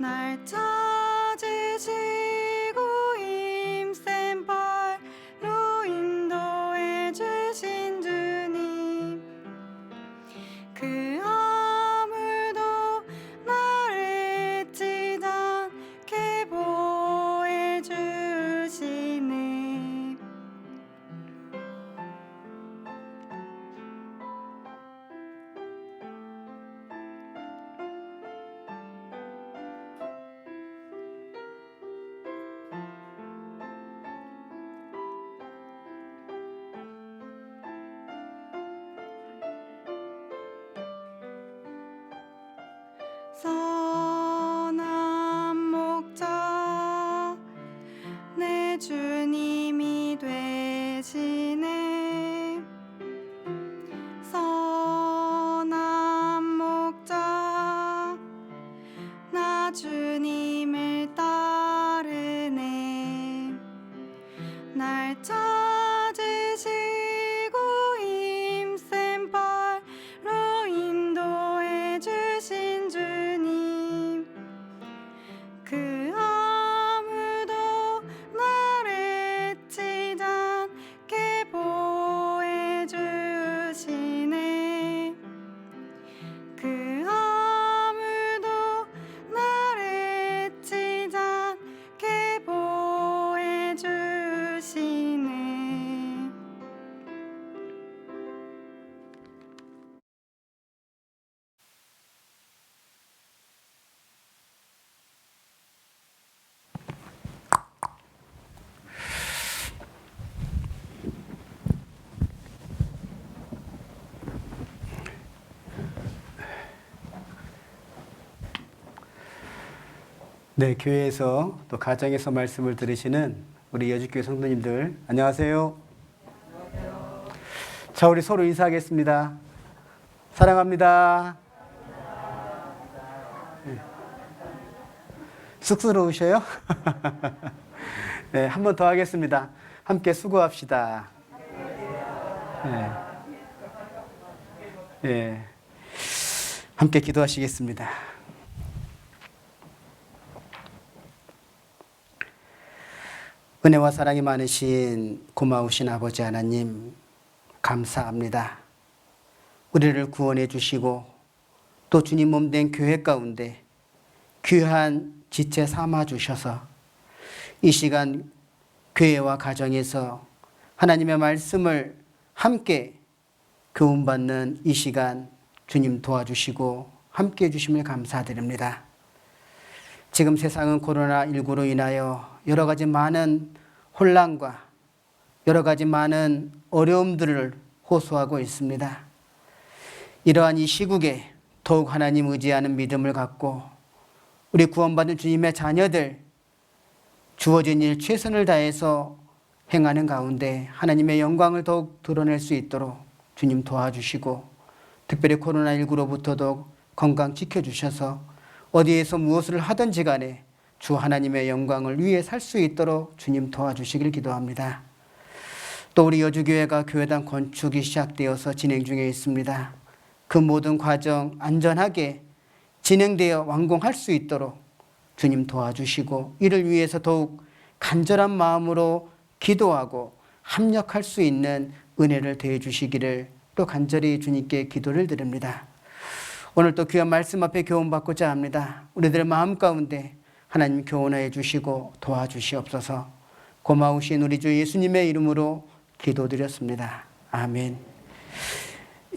날 찾으시고 힘센 발로 인도해 주신 주님, 그 아무도 나를 해치지 않게 보호해 주시네. 선한 목자 내 주님이 되시네. 선한 목자 나 주님을 따르네. 날 찾으시고 힘센 발로 인도해 주신 주님, 그 아무도 나를 해치지 않게 보호해 주시네. 그 아무도 나를 해치지 않게 보호해 주시네. 네, 교회에서 또 가정에서 말씀을 들으시는 우리 여주교회 성도님들 안녕하세요. 자, 우리 서로 인사하겠습니다. 사랑합니다. 네. 쑥스러우셔요? 네, 한 번 더 하겠습니다. 함께 수고합시다. 네. 네. 함께 기도하시겠습니다. 은혜와 사랑이 많으신 고마우신 아버지 하나님, 감사합니다. 우리를 구원해 주시고 또 주님 몸된 교회 가운데 귀한 지체 삼아 주셔서 이 시간 교회와 가정에서 하나님의 말씀을 함께 교훈받는 이 시간 주님 도와주시고 함께 해주심을 감사드립니다. 지금 세상은 코로나19로 인하여 여러 가지 많은 혼란과 여러 가지 많은 어려움들을 호소하고 있습니다. 이러한 이 시국에 더욱 하나님 의지하는 믿음을 갖고 우리 구원받은 주님의 자녀들 주어진 일 최선을 다해서 행하는 가운데 하나님의 영광을 더욱 드러낼 수 있도록 주님 도와주시고 특별히 코로나19로부터 더욱 건강 지켜주셔서 어디에서 무엇을 하든지 간에 주 하나님의 영광을 위해 살 수 있도록 주님 도와주시길 기도합니다. 또 우리 여주교회가 교회당 건축이 시작되어서 진행 중에 있습니다. 그 모든 과정 안전하게 진행되어 완공할 수 있도록 주님 도와주시고 이를 위해서 더욱 간절한 마음으로 기도하고 합력할 수 있는 은혜를 더해 주시기를 또 간절히 주님께 기도를 드립니다. 오늘 또 귀한 말씀 앞에 교훈받고자 합니다. 우리들의 마음 가운데 하나님 교훈하여 주시고 도와주시옵소서. 고마우신 우리 주 예수님의 이름으로 기도드렸습니다. 아멘.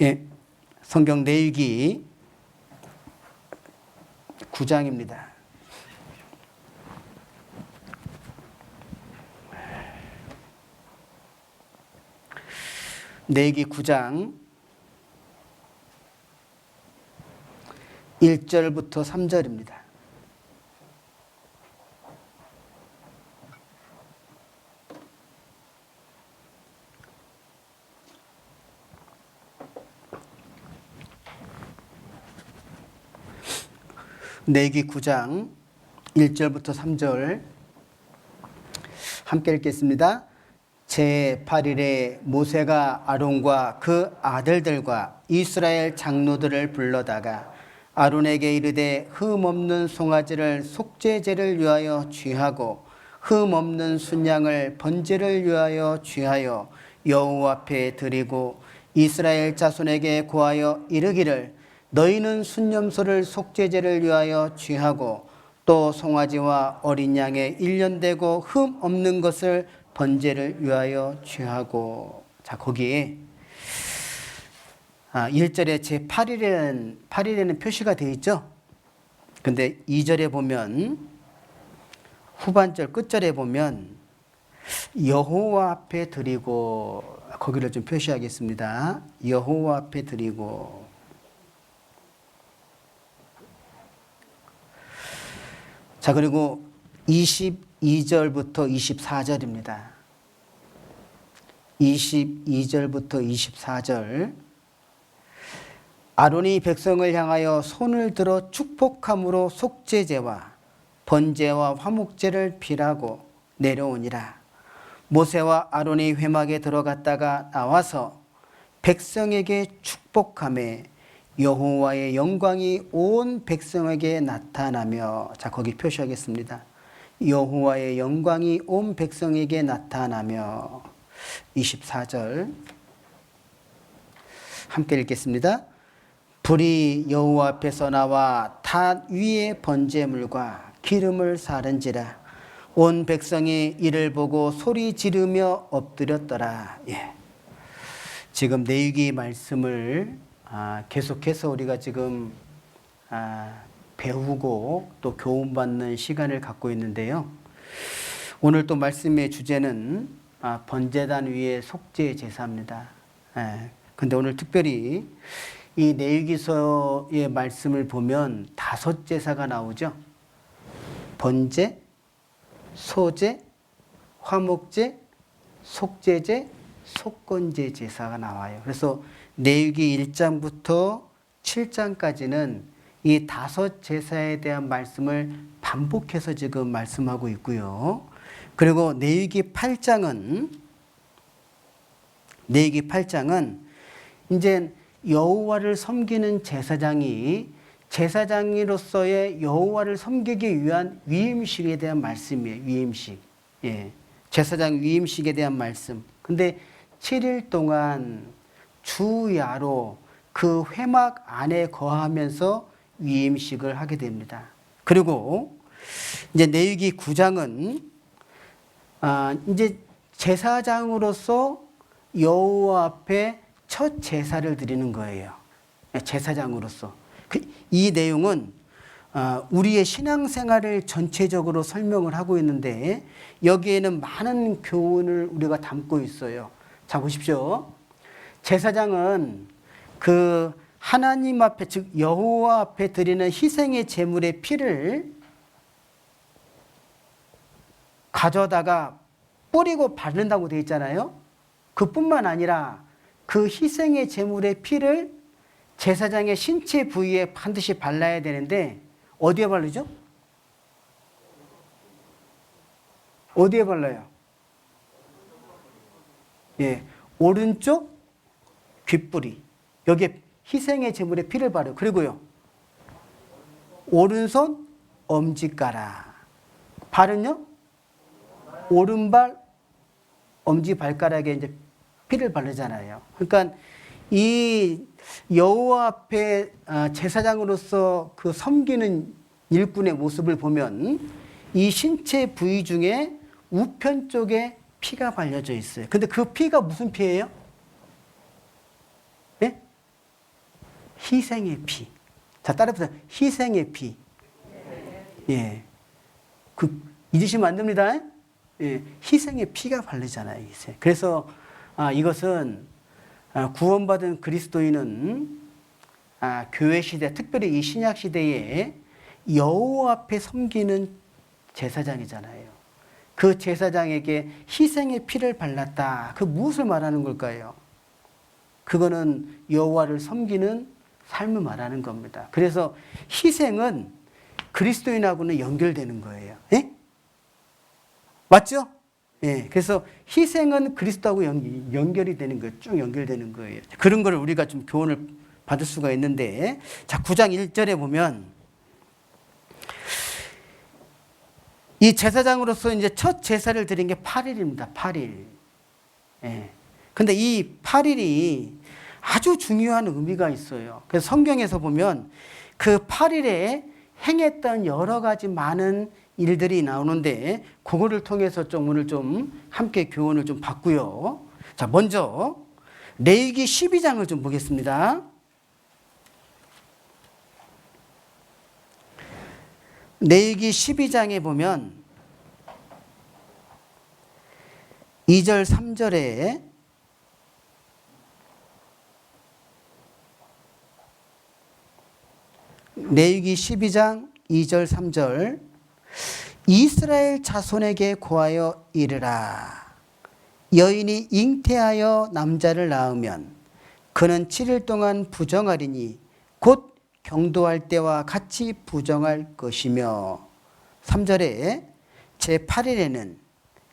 예, 성경 레위기 9장입니다. 레위기 9장 1절부터 3절입니다. 레위기 9장 1절부터 3절 함께 읽겠습니다. 제8일에 모세가 아론과 그 아들들과 이스라엘 장로들을 불러다가 아론에게 이르되 흠 없는 송아지를 속죄제를 위하여 취하고 흠 없는 순양을 번제를 위하여 취하여 여호와 앞에 드리고 이스라엘 자손에게 고하여 이르기를 너희는 순념소를 속죄제를 위하여 취하고 또 송아지와 어린 양의 1년 되고 흠 없는 것을 번제를 위하여 취하고. 자, 거기에 1절에 제8일에는 표시가 되어 있죠. 근데 2절에 보면, 후반절 끝절에 보면 여호와 앞에 드리고, 거기를 좀 표시하겠습니다. 여호와 앞에 드리고. 자, 그리고 22절부터 24절입니다. 22절부터 24절. 아론이 백성을 향하여 손을 들어 축복함으로 속죄제와 번제와 화목제를 피라고 내려오니라. 모세와 아론이 회막에 들어갔다가 나와서 백성에게 축복하매 여호와의 영광이 온 백성에게 나타나며. 자, 거기 표시하겠습니다. 여호와의 영광이 온 백성에게 나타나며. 24절 함께 읽겠습니다. 불이 여호와 앞에서 나와 壇 위에 번제물과 기름을 사른지라. 온 백성이 이를 보고 소리 지르며 엎드렸더라. 예. 지금 레위기 말씀을 계속해서 우리가 지금 배우고 또 교훈받는 시간을 갖고 있는데요. 오늘 또 말씀의 주제는 번제단 위의 속죄 제사입니다. 근데 오늘 특별히 이 레위기서의 말씀을 보면 5 제사가 나오죠. 번제, 소제, 화목제, 속죄제, 속건제 제사가 나와요. 그래서 레위기 1장부터 7장까지는 이 5 제사에 대한 말씀을 반복해서 지금 말씀하고 있고요. 그리고 레위기 8장은 이제 여호와를 섬기는 제사장이 제사장으로서의 여호와를 섬기기 위한 위임식에 대한 말씀이에요. 위임식. 예. 제사장 위임식에 대한 말씀. 근데 7일 동안 주야로 그 회막 안에 거하면서 위임식을 하게 됩니다. 그리고 이제 레위기 9장은 이제 제사장으로서 여호와 앞에 첫 제사를 드리는 거예요. 제사장으로서. 이 내용은 우리의 신앙생활을 전체적으로 설명을 하고 있는데 여기에는 많은 교훈을 우리가 담고 있어요. 자, 보십시오. 제사장은 그 하나님 앞에, 즉 여호와 앞에 드리는 희생의 제물의 피를 가져다가 뿌리고 바른다고 되어 있잖아요. 그뿐만 아니라 그 희생의 제물의 피를 제사장의 신체 부위에 반드시 발라야 되는데 어디에 바르죠? 어디에 발라요? 예, 오른쪽 귓뿌리. 여기에 희생의 제물의 피를 바르고, 그리고요, 오른손 엄지가락. 발은요, 오른발 엄지발가락에 이제 피를 바르잖아요. 그러니까 이 여호와 앞에 제사장으로서 그 섬기는 일꾼의 모습을 보면 이 신체 부위 중에 우편 쪽에 피가 발려져 있어요. 근데 그 피가 무슨 피예요? 예? 희생의 피. 자, 따라해보세요. 희생의 피. 예. 잊으시면 안 됩니다. 예. 희생의 피가 바르잖아요. 그래서 이것은 구원받은 그리스도인은 교회 시대, 특별히 이 신약 시대에 여호와 앞에 섬기는 제사장이잖아요. 그 제사장에게 희생의 피를 발랐다. 그 무엇을 말하는 걸까요? 그거는 여호와를 섬기는 삶을 말하는 겁니다. 그래서 희생은 그리스도인하고는 연결되는 거예요. 예? 맞죠? 예, 그래서 희생은 그리스도하고 연결이 되는 거예요. 쭉 연결되는 거예요. 그런 걸 우리가 좀 교훈을 받을 수가 있는데, 자, 9장 1절에 보면 이 제사장으로서 이제 첫 제사를 드린 게 8일입니다. 8일. 예. 근데 이 8일이 아주 중요한 의미가 있어요. 그래서 성경에서 보면 그 8일에 행했던 여러 가지 많은 일들이 나오는데, 그거를 통해서 좀 오늘 좀 함께 교훈을 좀 받고요. 자, 먼저 레위기 12장을 좀 보겠습니다. 레위기 12장에 보면 2절 3절에 레위기 12장 2절 3절 이스라엘 자손에게 고하여 이르라. 여인이 잉태하여 남자를 낳으면 그는 7일 동안 부정하리니 곧 경도할 때와 같이 부정할 것이며, 3절에 제8일에는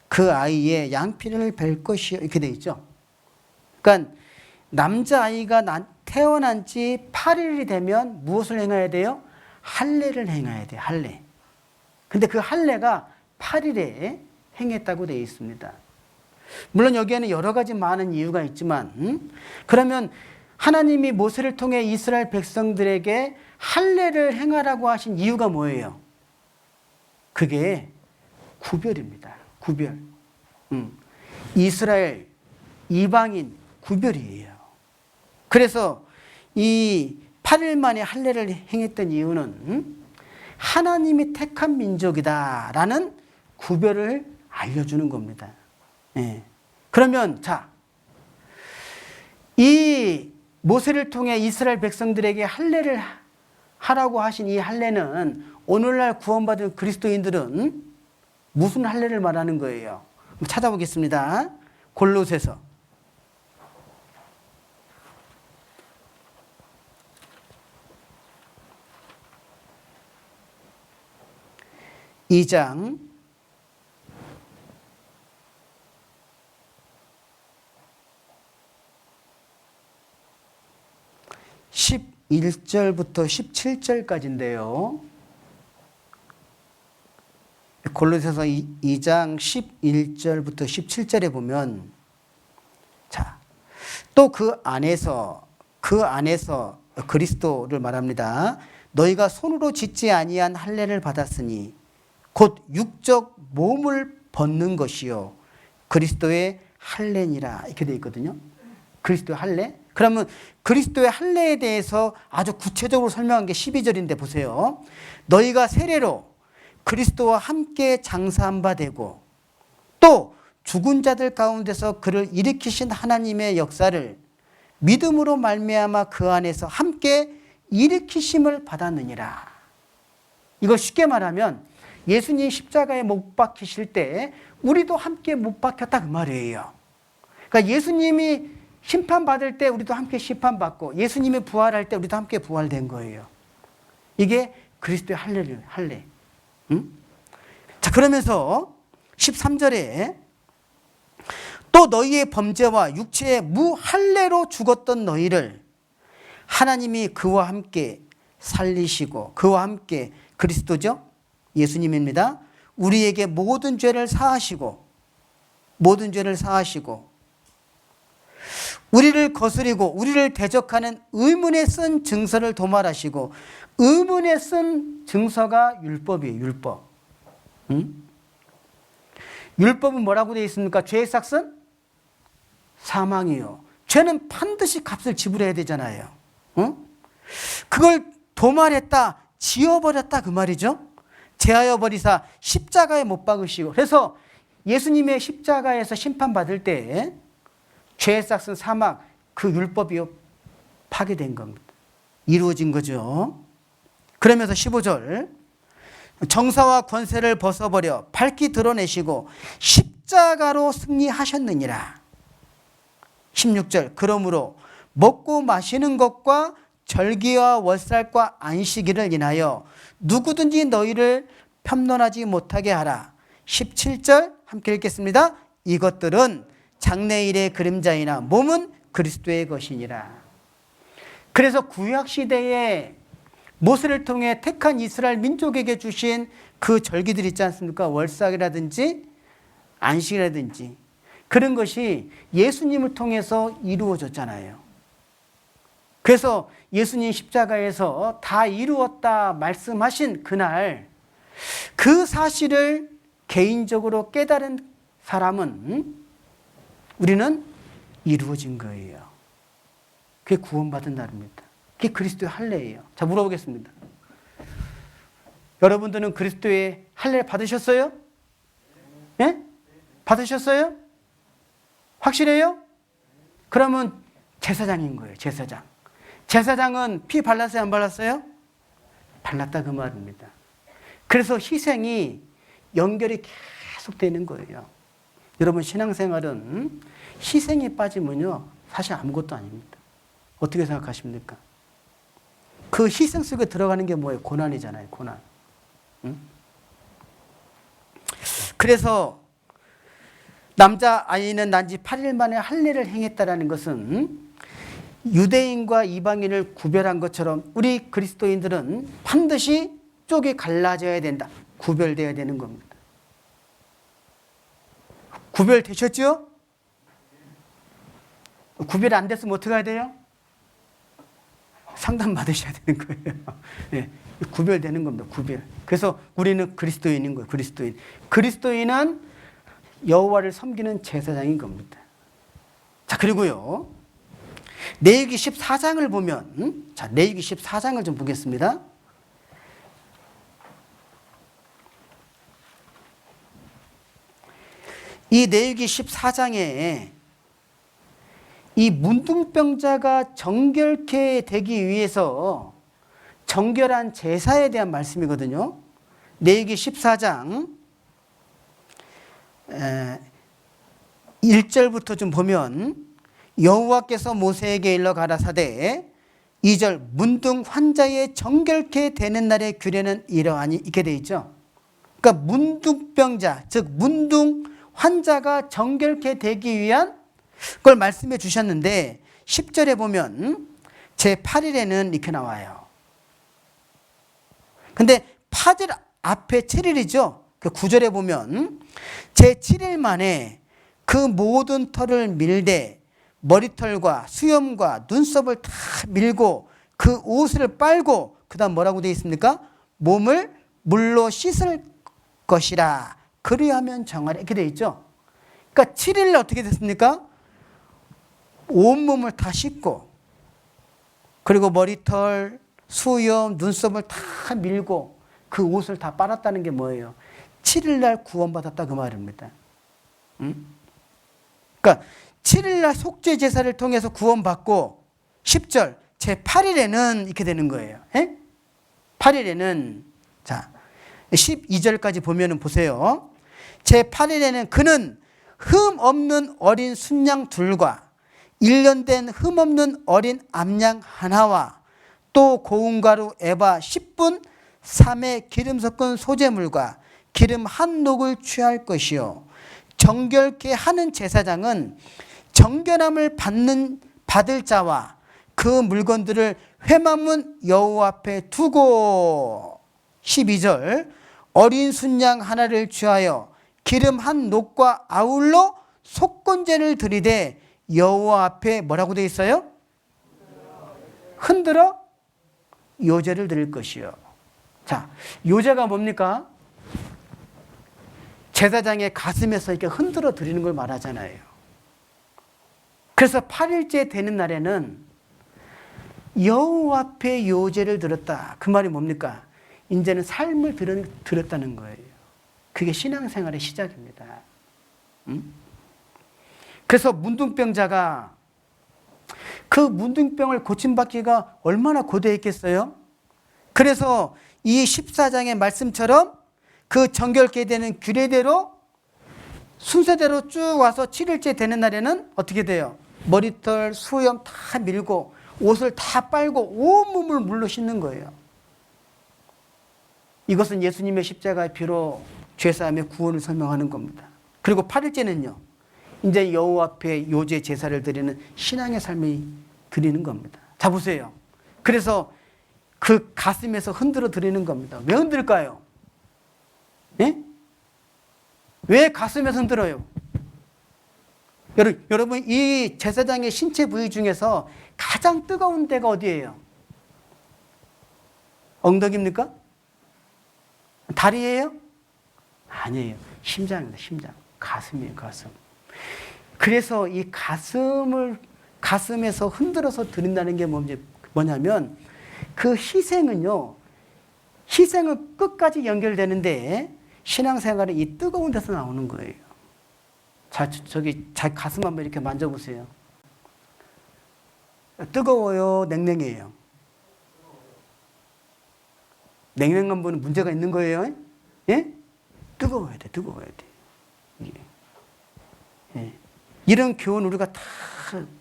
그 아이의 양피를 벨 것이요, 이렇게 돼 있죠. 그러니까 남자아이가 태어난 지 8일이 되면 무엇을 행해야 돼요? 할례를 행해야 돼요. 할례. 근데 그 할례가 8일에 행했다고 되어 있습니다. 물론 여기에는 여러 가지 많은 이유가 있지만, 그러면 하나님이 모세를 통해 이스라엘 백성들에게 할례를 행하라고 하신 이유가 뭐예요? 그게 구별입니다. 구별. 이스라엘, 이방인 구별이에요. 그래서 이 8일 만에 할례를 행했던 이유는 하나님이 택한 민족이다라는 구별을 알려주는 겁니다. 예. 그러면 자, 이 모세를 통해 이스라엘 백성들에게 할례를 하라고 하신 이 할례는 오늘날 구원받은 그리스도인들은 무슨 할례를 말하는 거예요? 찾아보겠습니다. 골로새서 2장 11절부터 17절까지인데요. 골로새서 2장 11절부터 17절에 보면, 자, 또 그 안에서 그리스도를 말합니다. 너희가 손으로 짓지 아니한 할례를 받았으니 곧 육적 몸을 벗는 것이요 그리스도의 할례니라, 이렇게 되어 있거든요. 그리스도의 할례. 그러면 그리스도의 할례에 대해서 아주 구체적으로 설명한 게 12절인데 보세요. 너희가 세례로 그리스도와 함께 장사한 바 되고 또 죽은 자들 가운데서 그를 일으키신 하나님의 역사를 믿음으로 말미암아 그 안에서 함께 일으키심을 받았느니라. 이걸 쉽게 말하면 예수님 십자가에 못 박히실 때 우리도 함께 못 박혔다, 그 말이에요. 그러니까 예수님이 심판받을 때 우리도 함께 심판받고 예수님이 부활할 때 우리도 함께 부활된 거예요. 이게 그리스도의 할례. 응? 자, 그러면서 13절에 또 너희의 범죄와 육체의 무할례로 죽었던 너희를 하나님이 그와 함께 살리시고, 그와 함께 그리스도죠, 예수님입니다. 우리에게 모든 죄를 사하시고 우리를 거스리고 우리를 대적하는 의문에 쓴 증서를 도말하시고, 의문에 쓴 증서가 율법이에요. 율법. 응? 율법은 뭐라고 되어 있습니까? 죄의 삭은 사망이요. 죄는 반드시 값을 지불해야 되잖아요. 응? 그걸 도말했다, 지워버렸다, 그 말이죠. 제하여 버리사 십자가에 못 박으시고, 그래서 예수님의 십자가에서 심판받을 때 죄의 삭은 사망, 그 율법이 파괴된 겁니다. 이루어진 거죠. 그러면서 15절 정사와 권세를 벗어버려 밝히 드러내시고 십자가로 승리하셨느니라. 16절 그러므로 먹고 마시는 것과 절기와 월살과 안식일을 인하여 누구든지 너희를 편론하지 못하게 하라. 17절 함께 읽겠습니다. 이것들은 장래일의 그림자이나 몸은 그리스도의 것이니라. 그래서 구약 시대에 모세를 통해 택한 이스라엘 민족에게 주신 그 절기들 있지 않습니까? 월삭이라든지 안식이라든지 그런 것이 예수님을 통해서 이루어졌잖아요. 그래서 예수님 십자가에서 다 이루었다 말씀하신 그날 그 사실을 개인적으로 깨달은 사람은 우리는 이루어진 거예요. 그게 구원받은 날입니다. 그게 그리스도의 할례예요. 자, 물어보겠습니다. 여러분들은 그리스도의 할례 받으셨어요? 예? 받으셨어요? 확실해요? 그러면 제사장인 거예요. 제사장. 제사장은 피 발랐어요? 안 발랐어요? 발랐다 그 말입니다. 그래서 희생이 연결이 계속 되는 거예요. 여러분 신앙생활은 희생이 빠지면요 사실 아무것도 아닙니다. 어떻게 생각하십니까? 그 희생 속에 들어가는 게 뭐예요? 고난이잖아요. 고난. 응? 그래서 남자아이는 난 지 8일 만에 할례를 행했다라는 것은 유대인과 이방인을 구별한 것처럼 우리 그리스도인들은 반드시 쪽이 갈라져야 된다. 구별되어야 되는 겁니다. 구별되셨죠? 구별 안 됐으면 어떻게 해야 돼요? 상담 받으셔야 되는 거예요. 네, 구별되는 겁니다. 구별. 그래서 우리는 그리스도인인 거예요. 그리스도인. 그리스도인은 여호와를 섬기는 제사장인 겁니다. 자, 그리고요. 레위기 14장을 보면 자, 레위기 14장을 좀 보겠습니다. 이 레위기 14장에 이 문둥병자가 정결케 되기 위해서 정결한 제사에 대한 말씀이거든요. 레위기 14장 1절부터 좀 보면 여호와께서 모세에게 일러 가라사대 2절 문둥 환자의 정결케 되는 날의 규례는 이러하니 이렇게 되어 있죠. 그러니까 문둥병자 즉 문둥 환자가 정결케 되기 위한 그걸 말씀해 주셨는데 10절에 보면 제8일에는 이렇게 나와요. 근데 8일 앞에 7일이죠. 그 9절에 보면 제7일 만에 그 모든 털을 밀되 머리털과 수염과 눈썹을 다 밀고 그 옷을 빨고 그 다음 뭐라고 되어 있습니까? 몸을 물로 씻을 것이라 그리하면 정하라 이렇게 되어 있죠. 그러니까 7일 어떻게 됐습니까? 온몸을 다 씻고 그리고 머리털, 수염, 눈썹을 다 밀고 그 옷을 다 빨았다는 게 뭐예요? 7일날 구원받았다 그 말입니다. 그러니까 7일날 속죄 제사를 통해서 구원받고 10절 제8일에는 이렇게 되는 거예요. 8일에는 자 12절까지 보면은 보세요. 제8일에는 그는 흠 없는 어린 순양 둘과 1년 된 흠 없는 어린 암양 하나와 또 고운 가루 에바 10분 3회 기름 섞은 소재물과 기름 한 녹을 취할 것이요 정결케 하는 제사장은 정결함을 받을 자와 그 물건들을 회막문 여호와 앞에 두고 12절 어린 순양 하나를 취하여 기름 한 녹과 아울러 속건제를 드리되 여호와 앞에 뭐라고 되어 있어요? 흔들어 요제를 드릴 것이요. 자, 요제가 뭡니까? 제사장의 가슴에서 이렇게 흔들어 드리는 걸 말하잖아요. 그래서 8일째 되는 날에는 여호와 앞에 요제를 드렸다. 그 말이 뭡니까? 이제는 삶을 드렸다는 거예요. 그게 신앙생활의 시작입니다. 그래서 문둥병자가 그 문둥병을 고침받기가 얼마나 고되했겠어요? 그래서 이 14장의 말씀처럼 그 정결케 되는 규례대로 순서대로 쭉 와서 7일째 되는 날에는 어떻게 돼요? 머리털, 수염 다 밀고 옷을 다 빨고 온몸을 물로 씻는 거예요. 이것은 예수님의 십자가의 피로 죄사함의 구원을 설명하는 겁니다. 그리고 8일째는요. 이제 여호와 앞에 요제 제사를 드리는 신앙의 삶을 드리는 겁니다. 자 보세요. 그래서 그 가슴에서 흔들어 드리는 겁니다. 왜 흔들까요? 예? 왜 가슴에서 흔들어요? 여러분, 이 제사장의 신체 부위 중에서 가장 뜨거운 데가 어디예요? 엉덩이입니까? 다리예요? 아니에요. 심장입니다. 심장. 가슴이에요. 가슴. 그래서 이 가슴에서 흔들어서 드린다는 게 뭐냐면 그 희생은 끝까지 연결되는데 신앙생활은 이 뜨거운 데서 나오는 거예요. 자, 자기 가슴 한번 이렇게 만져보세요. 뜨거워요? 냉랭해요? 냉랭한 분은 문제가 있는 거예요? 예? 뜨거워야 돼. 예. 이런 교훈 우리가 다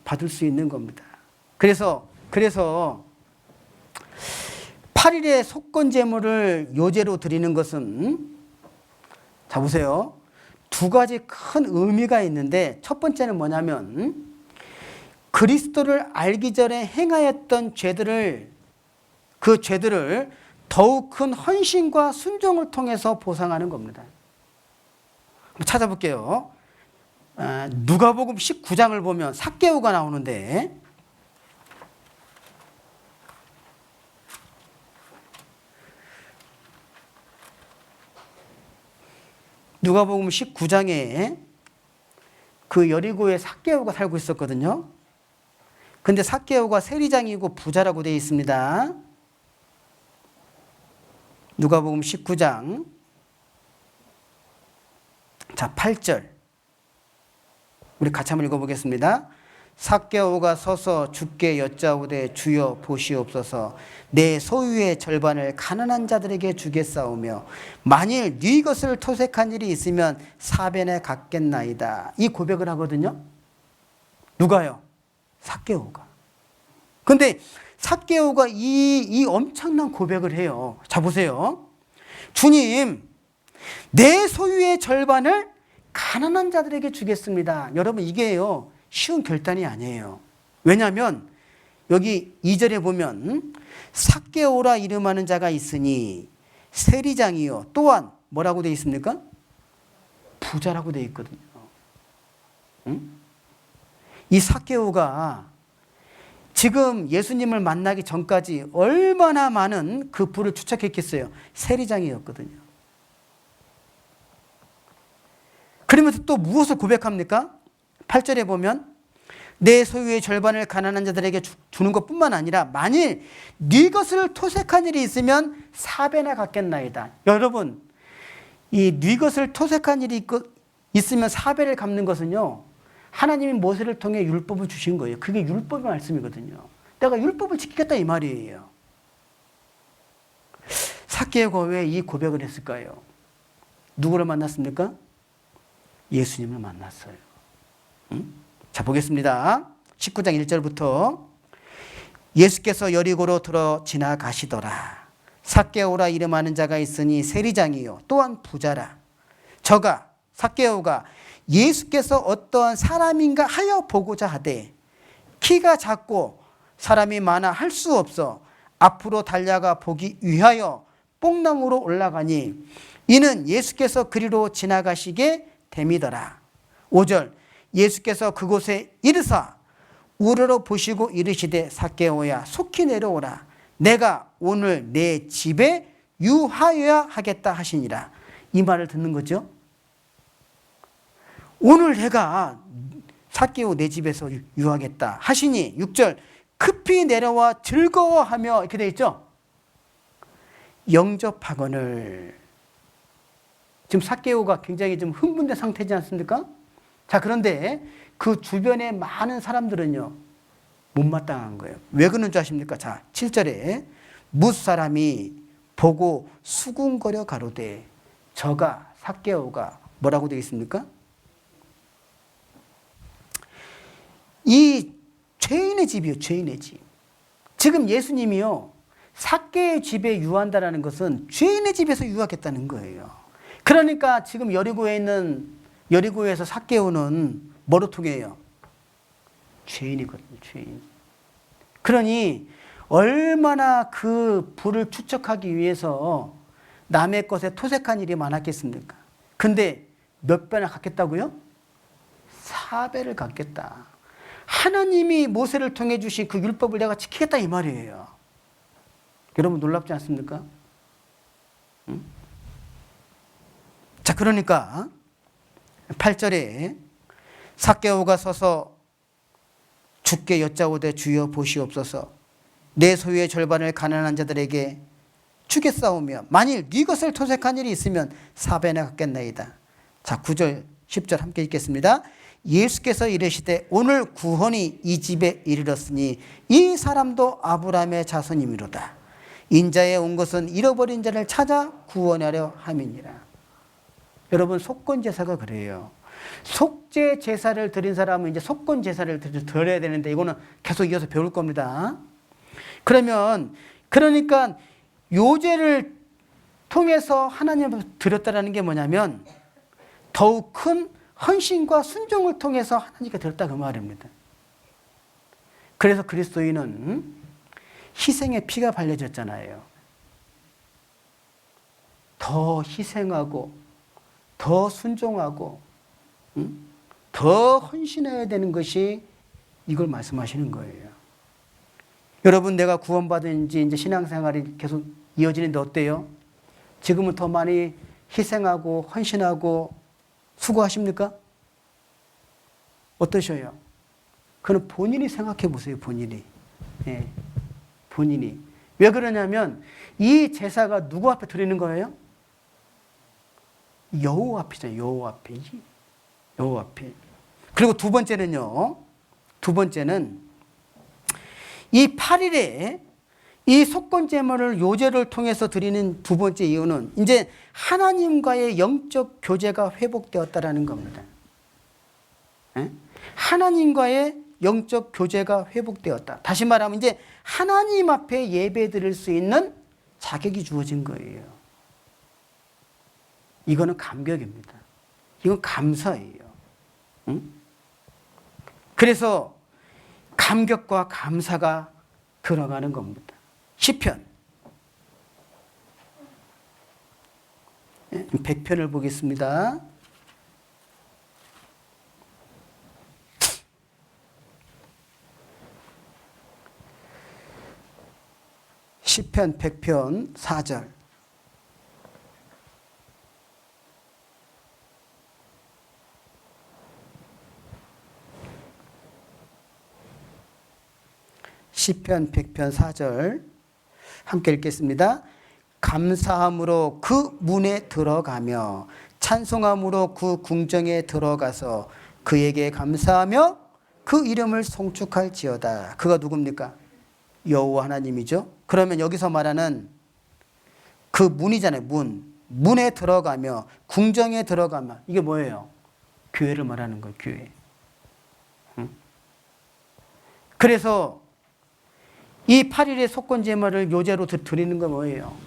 받을 수 있는 겁니다. 그래서 8일의 속건 제물을 요제로 드리는 것은, 자 보세요. 두 가지 큰 의미가 있는데, 첫 번째는 뭐냐면 그리스도를 알기 전에 행하였던 그 죄들을 더욱 큰 헌신과 순종을 통해서 보상하는 겁니다. 한번 찾아볼게요. 누가복음 19장을 보면 삭개오가 나오는데, 누가복음 19장에 그 여리고에 삭개오가 살고 있었거든요. 근데 삭개오가 세리장이고 부자라고 되어 있습니다. 누가복음 19장 자 8절 우리 같이 한번 읽어보겠습니다. 삭개오가 서서 주께 여짜오되 주여 보시옵소서, 내 소유의 절반을 가난한 자들에게 주겠사오며 만일 네 것을 토색한 일이 있으면 사변에 갚겠나이다. 이 고백을 하거든요. 누가요? 삭개오가. 근데 삭개오가 이 엄청난 고백을 해요. 자 보세요. 주님, 내 소유의 절반을 가난한 자들에게 주겠습니다. 여러분, 이게요 쉬운 결단이 아니에요. 왜냐하면 여기 2절에 보면 삭개오라 이름하는 자가 있으니 세리장이요 또한 뭐라고 되어 있습니까? 부자라고 되어 있거든요. 응? 이 삭개오가 지금 예수님을 만나기 전까지 얼마나 많은 그 부를 축적했겠어요. 세리장이었거든요. 그러면서 또 무엇을 고백합니까? 8절에 보면 내 소유의 절반을 가난한 자들에게 주는 것뿐만 아니라 만일 네 것을 토색한 일이 있으면 사배나 갚겠나이다. 여러분, 이 네 것을 토색한 일이 있으면 사배를 갚는 것은요, 하나님이 모세를 통해 율법을 주신 거예요. 그게 율법의 말씀이거든요. 내가 율법을 지키겠다 이 말이에요. 삭개오가 왜 이 고백을 했을까요? 누구를 만났습니까? 예수님을 만났어요. 응? 자 보겠습니다. 19장 1절부터 예수께서 여리고로 들어 지나가시더라. 삭개오라 이름하는 자가 있으니 세리장이요 또한 부자라. 저가 삭개오가 예수께서 어떠한 사람인가 하여 보고자 하되 키가 작고 사람이 많아 할 수 없어 앞으로 달려가 보기 위하여 뽕나무로 올라가니 이는 예수께서 그리로 지나가시게 됨이더라. 5절 예수께서 그곳에 이르사 우러러 보시고 이르시되 삭개오야 속히 내려오라. 내가 오늘 내 집에 유하여야 하겠다 하시니라. 이 말을 듣는 거죠. 오늘 내가 삭개오 내 집에서 유하겠다 하시니 6절 급히 내려와 즐거워하며 이렇게 되어 있죠. 영접하거늘. 지금 삭개오가 굉장히 좀 흥분된 상태지 않습니까? 자, 그런데 그 주변에 많은 사람들은요 못마땅한 거예요. 왜 그런 줄 아십니까? 자, 7절에 무사람이 보고 수군거려 가로되. 저가 삭개오가 뭐라고 되어 있습니까? 이 죄인의 집이요, 죄인의 집. 지금 예수님이요 삭개의 집에 유한다라는 것은 죄인의 집에서 유하겠다는 거예요. 그러니까 지금 여리고에서 삭개오는 뭐로 통해요? 죄인이거든요, 죄인. 그러니 얼마나 그 부를 축적하기 위해서 남의 것에 토색한 일이 많았겠습니까? 근데 몇 배나 갖겠다고요? 4배를 갖겠다. 하나님이 모세를 통해 주신 그 율법을 내가 지키겠다 이 말이에요. 여러분 놀랍지 않습니까? 응? 자, 그러니까 8절에 삭개오가 서서 주께 여짜오되 주여 보시옵소서 내 소유의 절반을 가난한 자들에게 주겠사오며 만일 네 것을 토색한 일이 있으면 4배나 갖겠나이다. 자, 9절 10절 함께 읽겠습니다. 예수께서 이르시되 오늘 구원이 이 집에 이르렀으니 이 사람도 아브라함의 자손이미로다. 인자에 온 것은 잃어버린 자를 찾아 구원하려 함이니라. 여러분 속건 제사가 그래요. 속죄 제사를 드린 사람은 이제 속건 제사를 드려야 되는데 이거는 계속 이어서 배울 겁니다. 그러니까 요제를 통해서 하나님 앞에 드렸다라는 게 뭐냐면 더욱 큰 헌신과 순종을 통해서 하나님께 드렸다 그 말입니다. 그래서 그리스도인은 희생의 피가 발려졌잖아요. 더 희생하고 더 순종하고 더 헌신해야 되는 것이 이걸 말씀하시는 거예요. 여러분 내가 구원받은 지 이제 신앙생활이 계속 이어지는데 어때요? 지금은 더 많이 희생하고 헌신하고 수고하십니까? 어떠셔요? 그건 본인이 생각해 보세요. 본인이. 예, 본인이. 왜 그러냐면 이 제사가 누구 앞에 드리는 거예요? 여호와 앞이죠. 여호와 앞에. 여호와 앞에. 그리고 두 번째는요. 두 번째는 이 8일에 이 속건 제물을 요제를 통해서 드리는 두 번째 이유는 이제 하나님과의 영적 교제가 회복되었다라는 겁니다. 예? 하나님과의 영적 교제가 회복되었다. 다시 말하면 이제 하나님 앞에 예배 드릴 수 있는 자격이 주어진 거예요. 이거는 감격입니다. 이건 감사예요. 응? 그래서 감격과 감사가 들어가는 겁니다. 시편 100편을 보겠습니다. 시편 100편 4절 시편 100편 4절 함께 읽겠습니다. 감사함으로 그 문에 들어가며 찬송함으로 그 궁정에 들어가서 그에게 감사하며 그 이름을 송축할지어다. 그가 누굽니까? 여호와 하나님이죠. 그러면 여기서 말하는 그 문이잖아요. 문에 들어가며 궁정에 들어가며 이게 뭐예요? 교회를 말하는 거예요. 교회. 그래서 이 8일의 속건 제물을 요제로 드리는 건 뭐예요?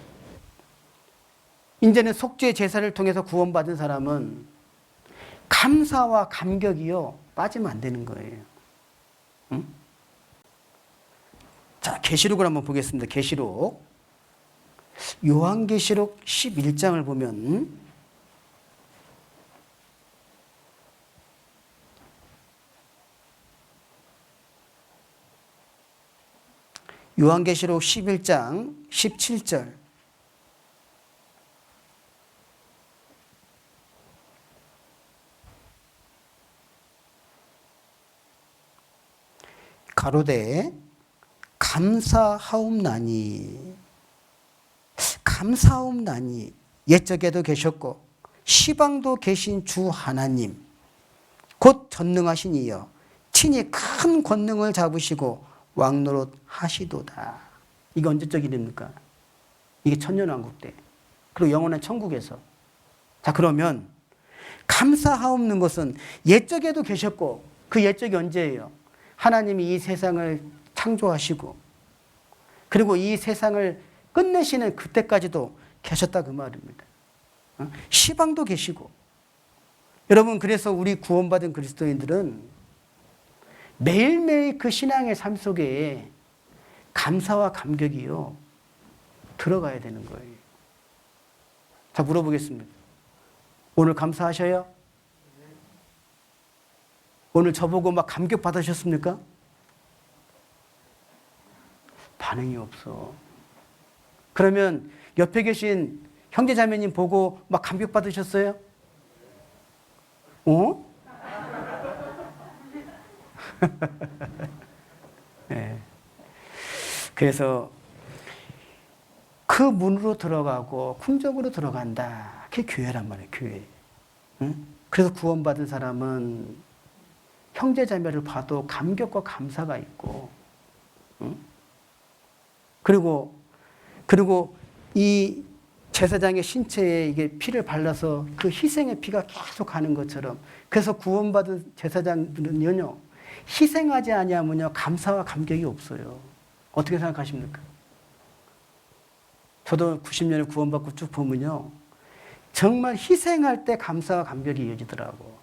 이제는 속죄 제사를 통해서 구원받은 사람은 감사와 감격이요 빠지면 안 되는 거예요. 응? 자, 계시록을 한번 보겠습니다. 계시록 요한계시록 11장을 보면 요한계시록 11장 17절 가로되 감사하옵나니 옛적에도 계셨고 시방도 계신 주 하나님 곧 전능하신 이여 친히 큰 권능을 잡으시고 왕노릇 하시도다. 이게 언제적 일입니까? 이게 천년왕국 때. 그리고 영원한 천국에서. 자, 그러면 감사하옵는 것은 옛적에도 계셨고 그 옛적이 언제예요? 하나님이 이 세상을 창조하시고 그리고 이 세상을 끝내시는 그때까지도 계셨다 그 말입니다. 시방도 계시고. 여러분 그래서 우리 구원받은 그리스도인들은 매일매일 그 신앙의 삶 속에 감사와 감격이요 들어가야 되는 거예요. 자, 물어보겠습니다. 오늘 감사하셔요? 오늘 저보고 막 감격 받으셨습니까? 반응이 없어. 그러면 옆에 계신 형제자매님 보고 막 감격 받으셨어요? 어? 네. 그래서 그 문으로 들어가고 궁정으로 들어간다. 그게 교회란 말이에요. 교회. 응? 그래서 구원받은 사람은 형제자매를 봐도 감격과 감사가 있고, 응? 그리고 이 제사장의 신체에 이게 피를 발라서 그 희생의 피가 계속 가는 것처럼, 그래서 구원받은 제사장들은요 희생하지 아니하면요 감사와 감격이 없어요. 어떻게 생각하십니까? 저도 90년에 구원받고 쭉 보면요 정말 희생할 때 감사와 감격이 이어지더라고.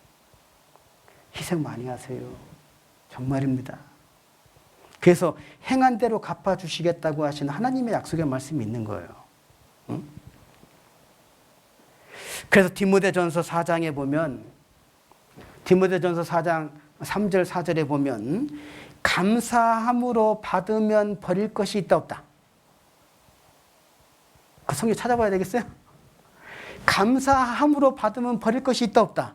희생 많이 하세요. 정말입니다. 그래서 행한 대로 갚아주시겠다고 하시는 하나님의 약속의 말씀이 있는 거예요. 응? 그래서 디모데전서 4장에 보면, 디모데전서 4장 3절 4절에 보면 감사함으로 받으면 버릴 것이 있다 없다. 그 성경 찾아봐야 되겠어요? 감사함으로 받으면 버릴 것이 있다 없다.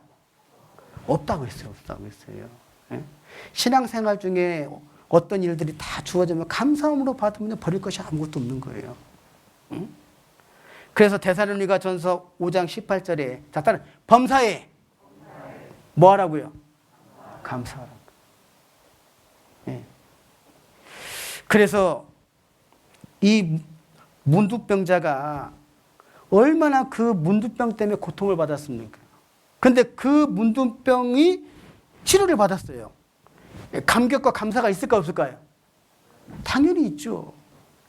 없다고 했어요. 없다고 했어요. 예? 신앙생활 중에 어떤 일들이 다 주어지면 감사함으로 받으면 버릴 것이 아무것도 없는 거예요. 응? 그래서 데살로니가 전서 5장 18절에 자, 따라 범사에 뭐 하라고요? 감사하라고. 예. 그래서 이 문둥병자가 얼마나 그 문둥병 때문에 고통을 받았습니까? 근데 그 문둥병이 치료를 받았어요. 감격과 감사가 있을까 없을까요? 당연히 있죠.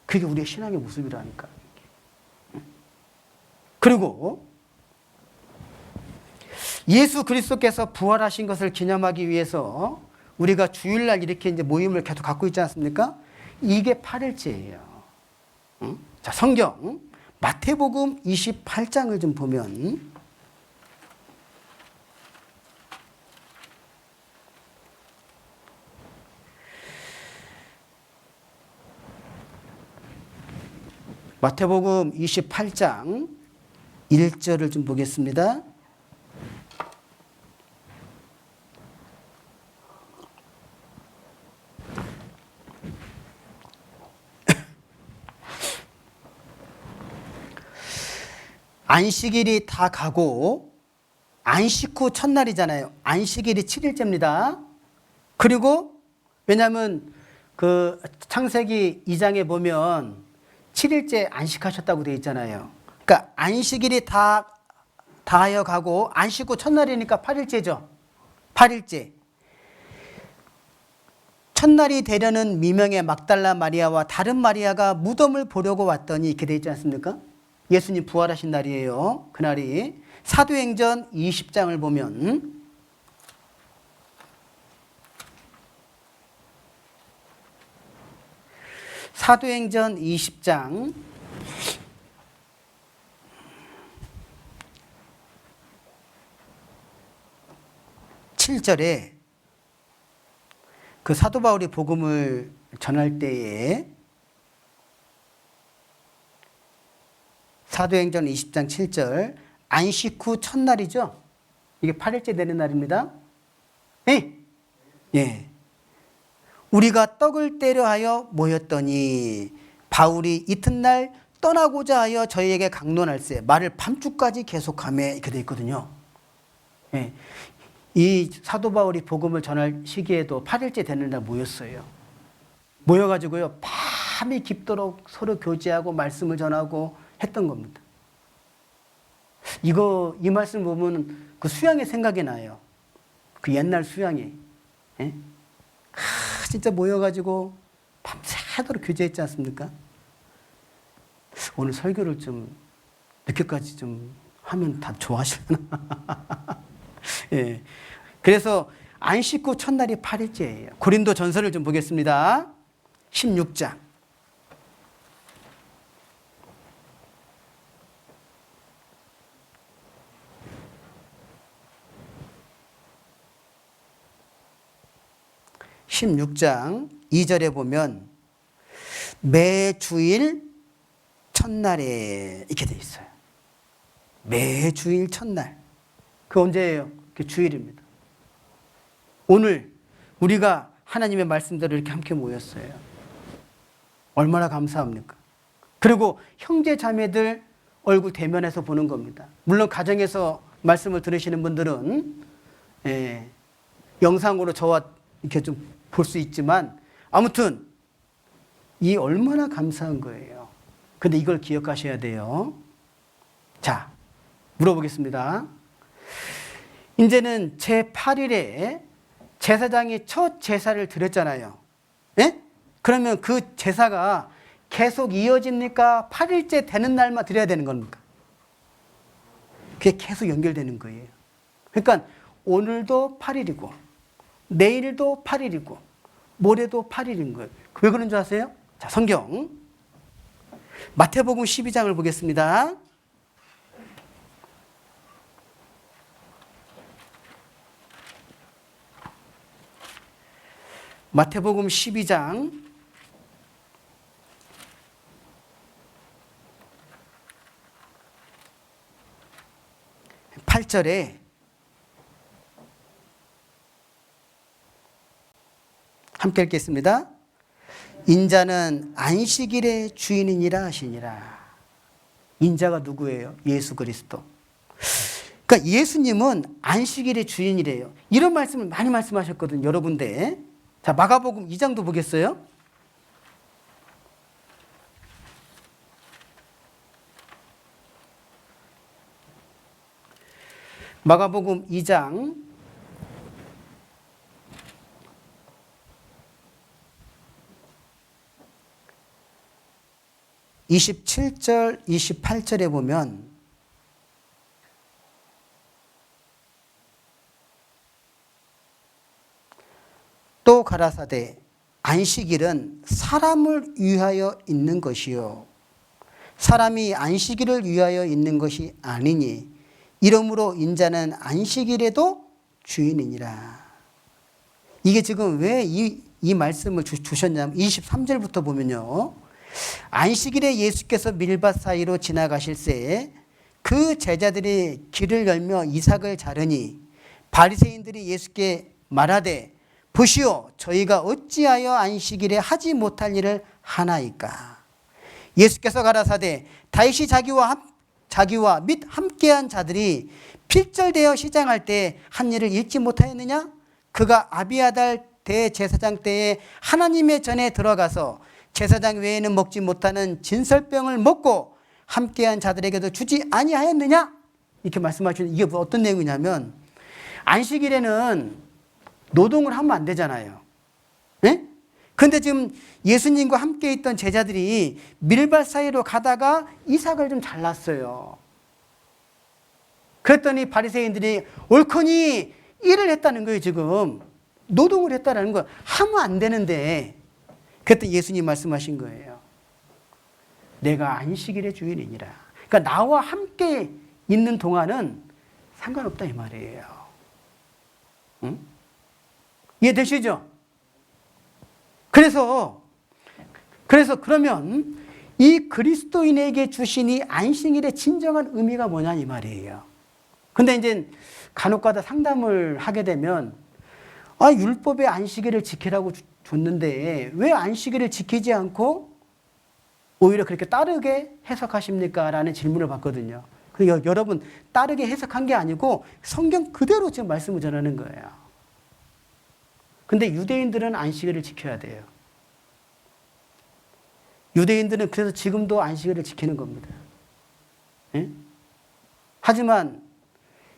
그게 우리의 신앙의 모습이라니까. 그리고 예수 그리스도께서 부활하신 것을 기념하기 위해서 우리가 주일날 이렇게 이제 모임을 계속 갖고 있지 않습니까? 이게 8일째예요. 응? 자, 성경 마태복음 28장을 좀 보면 마태복음 28장 1절을 좀 보겠습니다. 안식일이 다 가고 안식 후 첫날이잖아요. 안식일이 7일째입니다. 그리고 왜냐하면 그 창세기 2장에 보면 7일째 안식하셨다고 되어 있잖아요. 그러니까 안식일이 다 하여 가고 안식 후 첫날이니까 8일째죠. 8일째. 첫날이 되려는 미명의 막달라 마리아와 다른 마리아가 무덤을 보려고 왔더니 이렇게 되어 있지 않습니까? 예수님 부활하신 날이에요. 그날이. 사도행전 20장을 보면 사도행전 20장 7절에 그 사도 바울이 복음을 전할 때에 사도행전 20장 7절 안식 후 첫날이죠. 이게 8일째 되는 날입니다. 예. 예. 우리가 떡을 떼려 하여 모였더니 바울이 이튿날 떠나고자 하여 저희에게 강론할세 말을 밤중까지 계속하며 이렇게 돼 있거든요. 예. 이 사도 바울이 복음을 전할 시기에도 8일째 되는 날 모였어요. 모여가지고요 밤이 깊도록 서로 교제하고 말씀을 전하고 했던 겁니다. 이 말씀 보면 그 수양의 생각이 나요. 그 옛날 수양이. 예? 진짜 모여가지고 밤새도록 교제했지 않습니까? 오늘 설교를 좀 늦게까지 좀 하면 다 좋아하시려나? 예. 그래서 안식 후 첫날이 8일째예요. 고린도 전서를 좀 보겠습니다. 16장. 16장 2절에 보면 매 주일 첫날에 이렇게 돼 있어요. 매 주일 첫날. 그 언제예요? 그 주일입니다. 오늘 우리가 하나님의 말씀대로 이렇게 함께 모였어요. 얼마나 감사합니까? 그리고 형제 자매들 얼굴 대면해서 보는 겁니다. 물론 가정에서 말씀을 들으시는 분들은 영상으로 저와 이렇게 좀 볼 수 있지만 아무튼 이 얼마나 감사한 거예요. 근데 이걸 기억하셔야 돼요. 자, 물어보겠습니다. 이제는 제8일에 제사장이 첫 제사를 드렸잖아요. 예? 그러면 그 제사가 계속 이어집니까? 8일째 되는 날만 드려야 되는 겁니까? 그게 계속 연결되는 거예요. 그러니까 오늘도 8일이고 내일도 8일이고 모레도 8일인 거예요. 왜 그런 줄 아세요? 자, 성경 마태복음 12장을 보겠습니다. 마태복음 12장 8절에 함께 읽겠습니다. 인자는 안식일의 주인이니라 하시니라. 인자가 누구예요? 예수 그리스도. 그러니까 예수님은 안식일의 주인이래요. 이런 말씀을 많이 말씀하셨거든요. 여러 군데. 자, 마가복음 2장도 보겠어요? 마가복음 2장 27절, 28절에 보면 또 가라사대 안식일은 사람을 위하여 있는 것이요 사람이 안식일을 위하여 있는 것이 아니니 이러므로 인자는 안식일에도 주인이니라. 이게 지금 왜 이 말씀을 주셨냐면 23절부터 보면요. 안식일에 예수께서 밀밭 사이로 지나가실새 그 제자들이 길을 열며 이삭을 자르니 바리새인들이 예수께 말하되 보시오 저희가 어찌하여 안식일에 하지 못할 일을 하나이까. 예수께서 가라사대 다윗이 자기와 및 함께한 자들이 필절되어 시장할 때 한 일을 잊지 못하였느냐? 그가 아비아달 대제사장 때에 하나님의 전에 들어가서 제사장 외에는 먹지 못하는 진설병을 먹고 함께한 자들에게도 주지 아니하였느냐? 이렇게 말씀하시는 이게 어떤 내용이냐면 안식일에는 노동을 하면 안 되잖아요. 네? 근데 지금 예수님과 함께 있던 제자들이 밀밭 사이로 가다가 이삭을 좀 잘랐어요. 그랬더니 바리새인들이 옳거니 일을 했다는 거예요. 지금 노동을 했다는 거 하면 안 되는데 그랬더니 예수님 말씀하신 거예요. 내가 안식일의 주인이니라. 그러니까 나와 함께 있는 동안은 상관없다 이 말이에요. 응? 이해되시죠? 그래서 그러면 이 그리스도인에게 주신 이 안식일의 진정한 의미가 뭐냐 이 말이에요. 근데 이제 간혹가다 상담을 하게 되면 율법의 안식일을 지키라고 줬는데 왜 안식일을 지키지 않고 오히려 그렇게 따르게 해석하십니까? 라는 질문을 받거든요. 여러분 따르게 해석한 게 아니고 성경 그대로 지금 말씀을 전하는 거예요. 근데 유대인들은 안식일을 지켜야 돼요. 유대인들은 그래서 지금도 안식일을 지키는 겁니다. 예? 하지만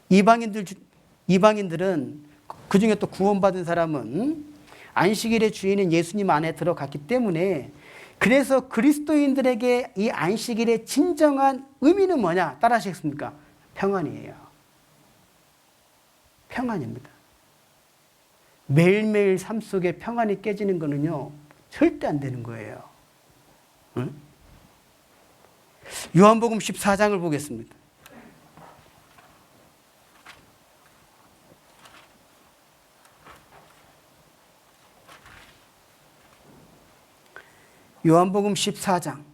이방인들은 그중에 또 구원받은 사람은 안식일의 주인인 예수님 안에 들어갔기 때문에 그래서 그리스도인들에게 이 안식일의 진정한 의미는 뭐냐? 따라 하시겠습니까? 평안이에요. 평안입니다. 매일매일 삶 속에 평안이 깨지는 거는요 절대 안 되는 거예요. 응? 요한복음 14장을 보겠습니다. 요한복음 14장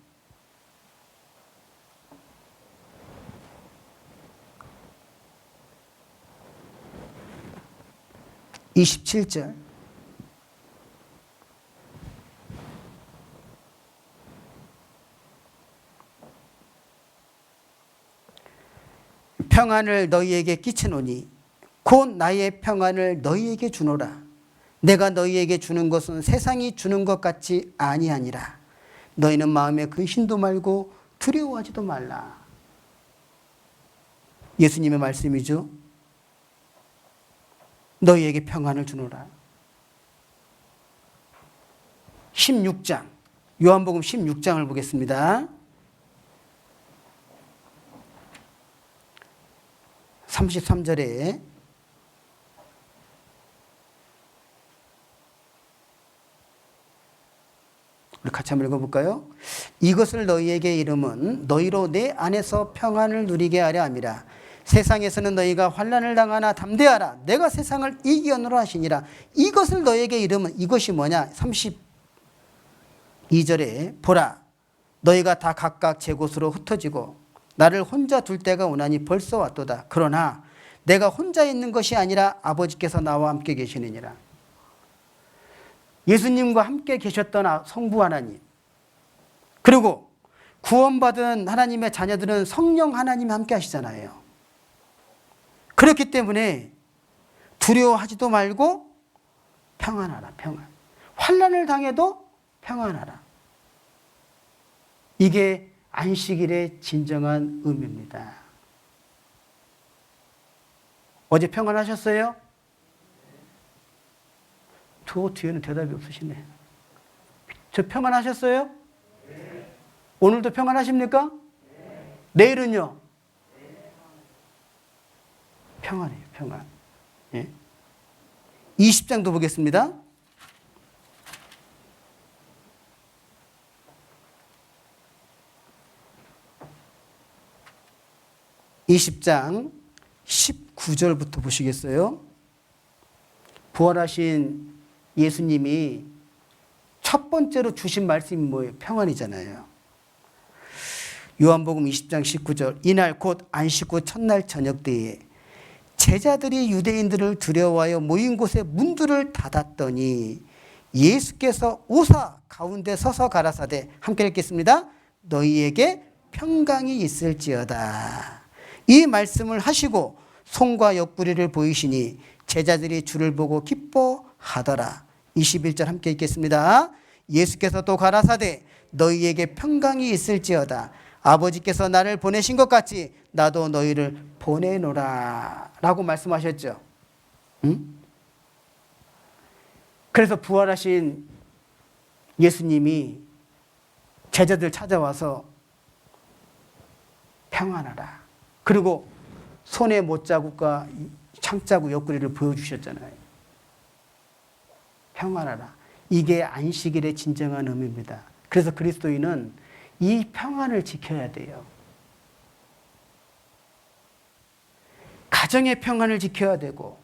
27절. 평안을 너희에게 끼치노니 곧 나의 평안을 너희에게 주노라. 내가 너희에게 주는 것은 세상이 주는 것 같이 아니하니라. 너희는 마음에 근심도 말고 두려워하지도 말라. 예수님의 말씀이죠. 너희에게 평안을 주노라. 16장, 요한복음 16장을 보겠습니다. 33절에 우리 같이 한번 읽어볼까요? 이것을 너희에게 이름은 너희로 내 안에서 평안을 누리게 하려 함이라. 세상에서는 너희가 환난을 당하나 담대하라. 내가 세상을 이기었노라 하시니라. 이것을 너희에게 이름은, 이것이 뭐냐? 32절에 보라, 너희가 다 각각 제 곳으로 흩어지고 나를 혼자 둘 때가 오나니 벌써 왔도다. 그러나 내가 혼자 있는 것이 아니라 아버지께서 나와 함께 계시느니라. 예수님과 함께 계셨던 성부 하나님, 그리고 구원받은 하나님의 자녀들은 성령 하나님이 함께 하시잖아요. 그렇기 때문에 두려워하지도 말고 평안하라. 평안. 환난을 당해도 평안하라. 이게 안식일의 진정한 의미입니다. 어제 평안하셨어요? 저 뒤에는 대답이 없으시네. 저 평안하셨어요? 오늘도 평안하십니까? 내일은요? 평안해요. 평안. 예. 20장도 보겠습니다. 20장 19절부터 보시겠어요? 부활하신 예수님이 첫 번째로 주신 말씀이 뭐예요? 평안이잖아요. 요한복음 20장 19절. 이날 곧 안식 후 첫날 저녁 때에 제자들이 유대인들을 두려워하여 모인 곳에 문들을 닫았더니 예수께서 오사 가운데 서서 가라사대, 함께 읽겠습니다. 너희에게 평강이 있을지어다. 이 말씀을 하시고 손과 옆구리를 보이시니 제자들이 주를 보고 기뻐하더라. 21절 함께 읽겠습니다. 예수께서 또 가라사대 너희에게 평강이 있을지어다. 아버지께서 나를 보내신 것 같이 나도 너희를 보내노라 라고 말씀하셨죠. 응? 그래서 부활하신 예수님이 제자들 찾아와서 평안하라. 그리고 손에 못자국과 창자국 옆구리를 보여주셨잖아요. 평안하라. 이게 안식일의 진정한 의미입니다. 그래서 그리스도인은 이 평안을 지켜야 돼요. 가정의 평안을 지켜야 되고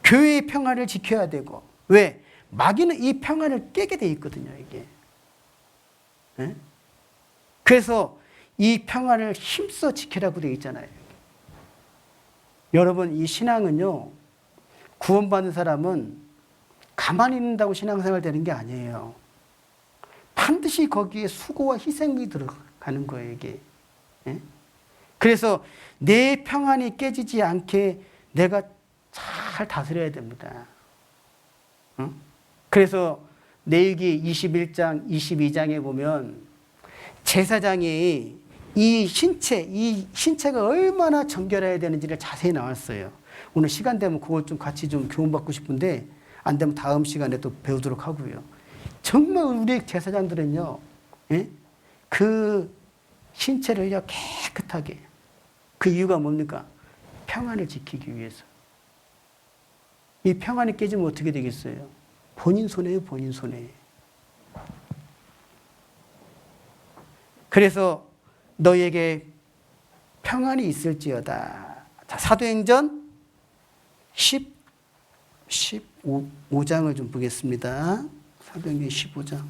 교회의 평안을 지켜야 되고. 왜? 마귀는 이 평안을 깨게 돼 있거든요. 이게. 네? 그래서 이 평안을 힘써 지키라고 되어 있잖아요. 여러분, 이 신앙은요, 구원받은 사람은 가만히 있는다고 신앙생활 되는 게 아니에요. 반드시 거기에 수고와 희생이 들어가는 거예요, 이게. 예? 그래서 내 평안이 깨지지 않게 내가 잘 다스려야 됩니다. 응? 그래서 레위기 21장, 22장에 보면 제사장이 이 신체가 얼마나 정결해야 되는지를 자세히 나왔어요. 오늘 시간 되면 그걸 좀 같이 좀 교훈받고 싶은데 안 되면 다음 시간에 또 배우도록 하고요. 정말 우리 제사장들은요, 예? 그 신체를요 깨끗하게. 그 이유가 뭡니까? 평안을 지키기 위해서. 이 평안이 깨지면 어떻게 되겠어요? 본인 손해예요, 본인 손해. 그래서 너희에게 평안이 있을지어다. 자, 사도행전 15장을 좀 보겠습니다. 사도행전 15장.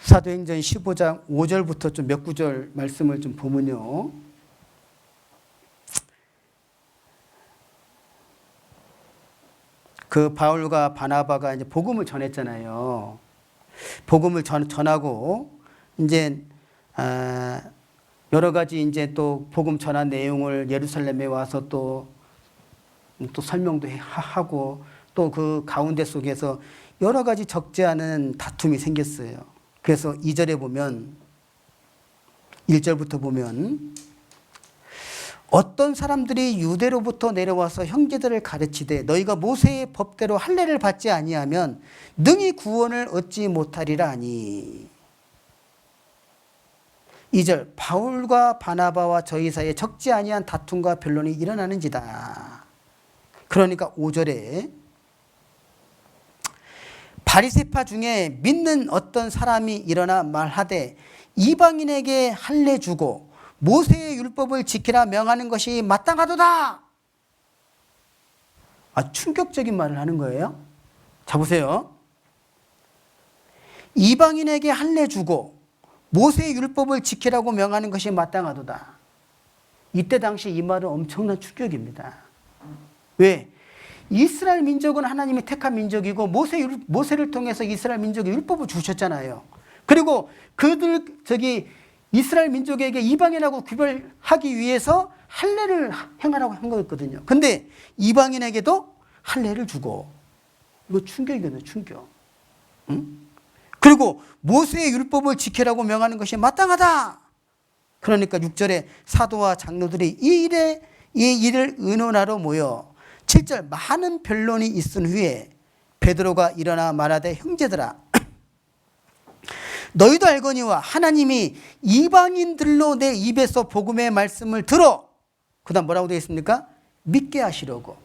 사도행전 15장 5절부터 좀 몇 구절 말씀을 좀 보면요. 그 바울과 바나바가 이제 복음을 전했잖아요. 복음을 전하고 이제 여러 가지 이제 또 복음 전한 내용을 예루살렘에 와서 또 설명도 하고 또 그 가운데 속에서 여러 가지 적지 않은 다툼이 생겼어요. 그래서 2절에 보면 1절부터 보면 어떤 사람들이 유대로부터 내려와서 형제들을 가르치되 너희가 모세의 법대로 할례를 받지 아니하면 능히 구원을 얻지 못하리라 하니. 2절 바울과 바나바와 저희 사이에 적지 아니한 다툼과 변론이 일어나는지다. 그러니까 5절에 바리새파 중에 믿는 어떤 사람이 일어나 말하되 이방인에게 할례 주고 모세의 율법을 지키라 명하는 것이 마땅하도다. 충격적인 말을 하는 거예요. 자 보세요. 이방인에게 할례 주고 모세의 율법을 지키라고 명하는 것이 마땅하도다. 이때 당시 이 말은 엄청난 충격입니다. 왜? 이스라엘 민족은 하나님이 택한 민족이고 모세를 통해서 이스라엘 민족에 율법을 주셨잖아요. 그리고 이스라엘 민족에게 이방인하고 구별하기 위해서 할례를 행하라고 한 거였거든요. 근데 이방인에게도 할례를 주고, 이거 충격이거든요, 충격. 응? 그리고 모세의 율법을 지키라고 명하는 것이 마땅하다. 그러니까 6절에 사도와 장로들이 이 일을 의논하러 모여 7절 많은 변론이 있은 후에 베드로가 일어나 말하되 형제들아 너희도 알거니와 하나님이 이방인들로 내 입에서 복음의 말씀을 들어 그 다음 뭐라고 되어 있습니까? 믿게 하시려고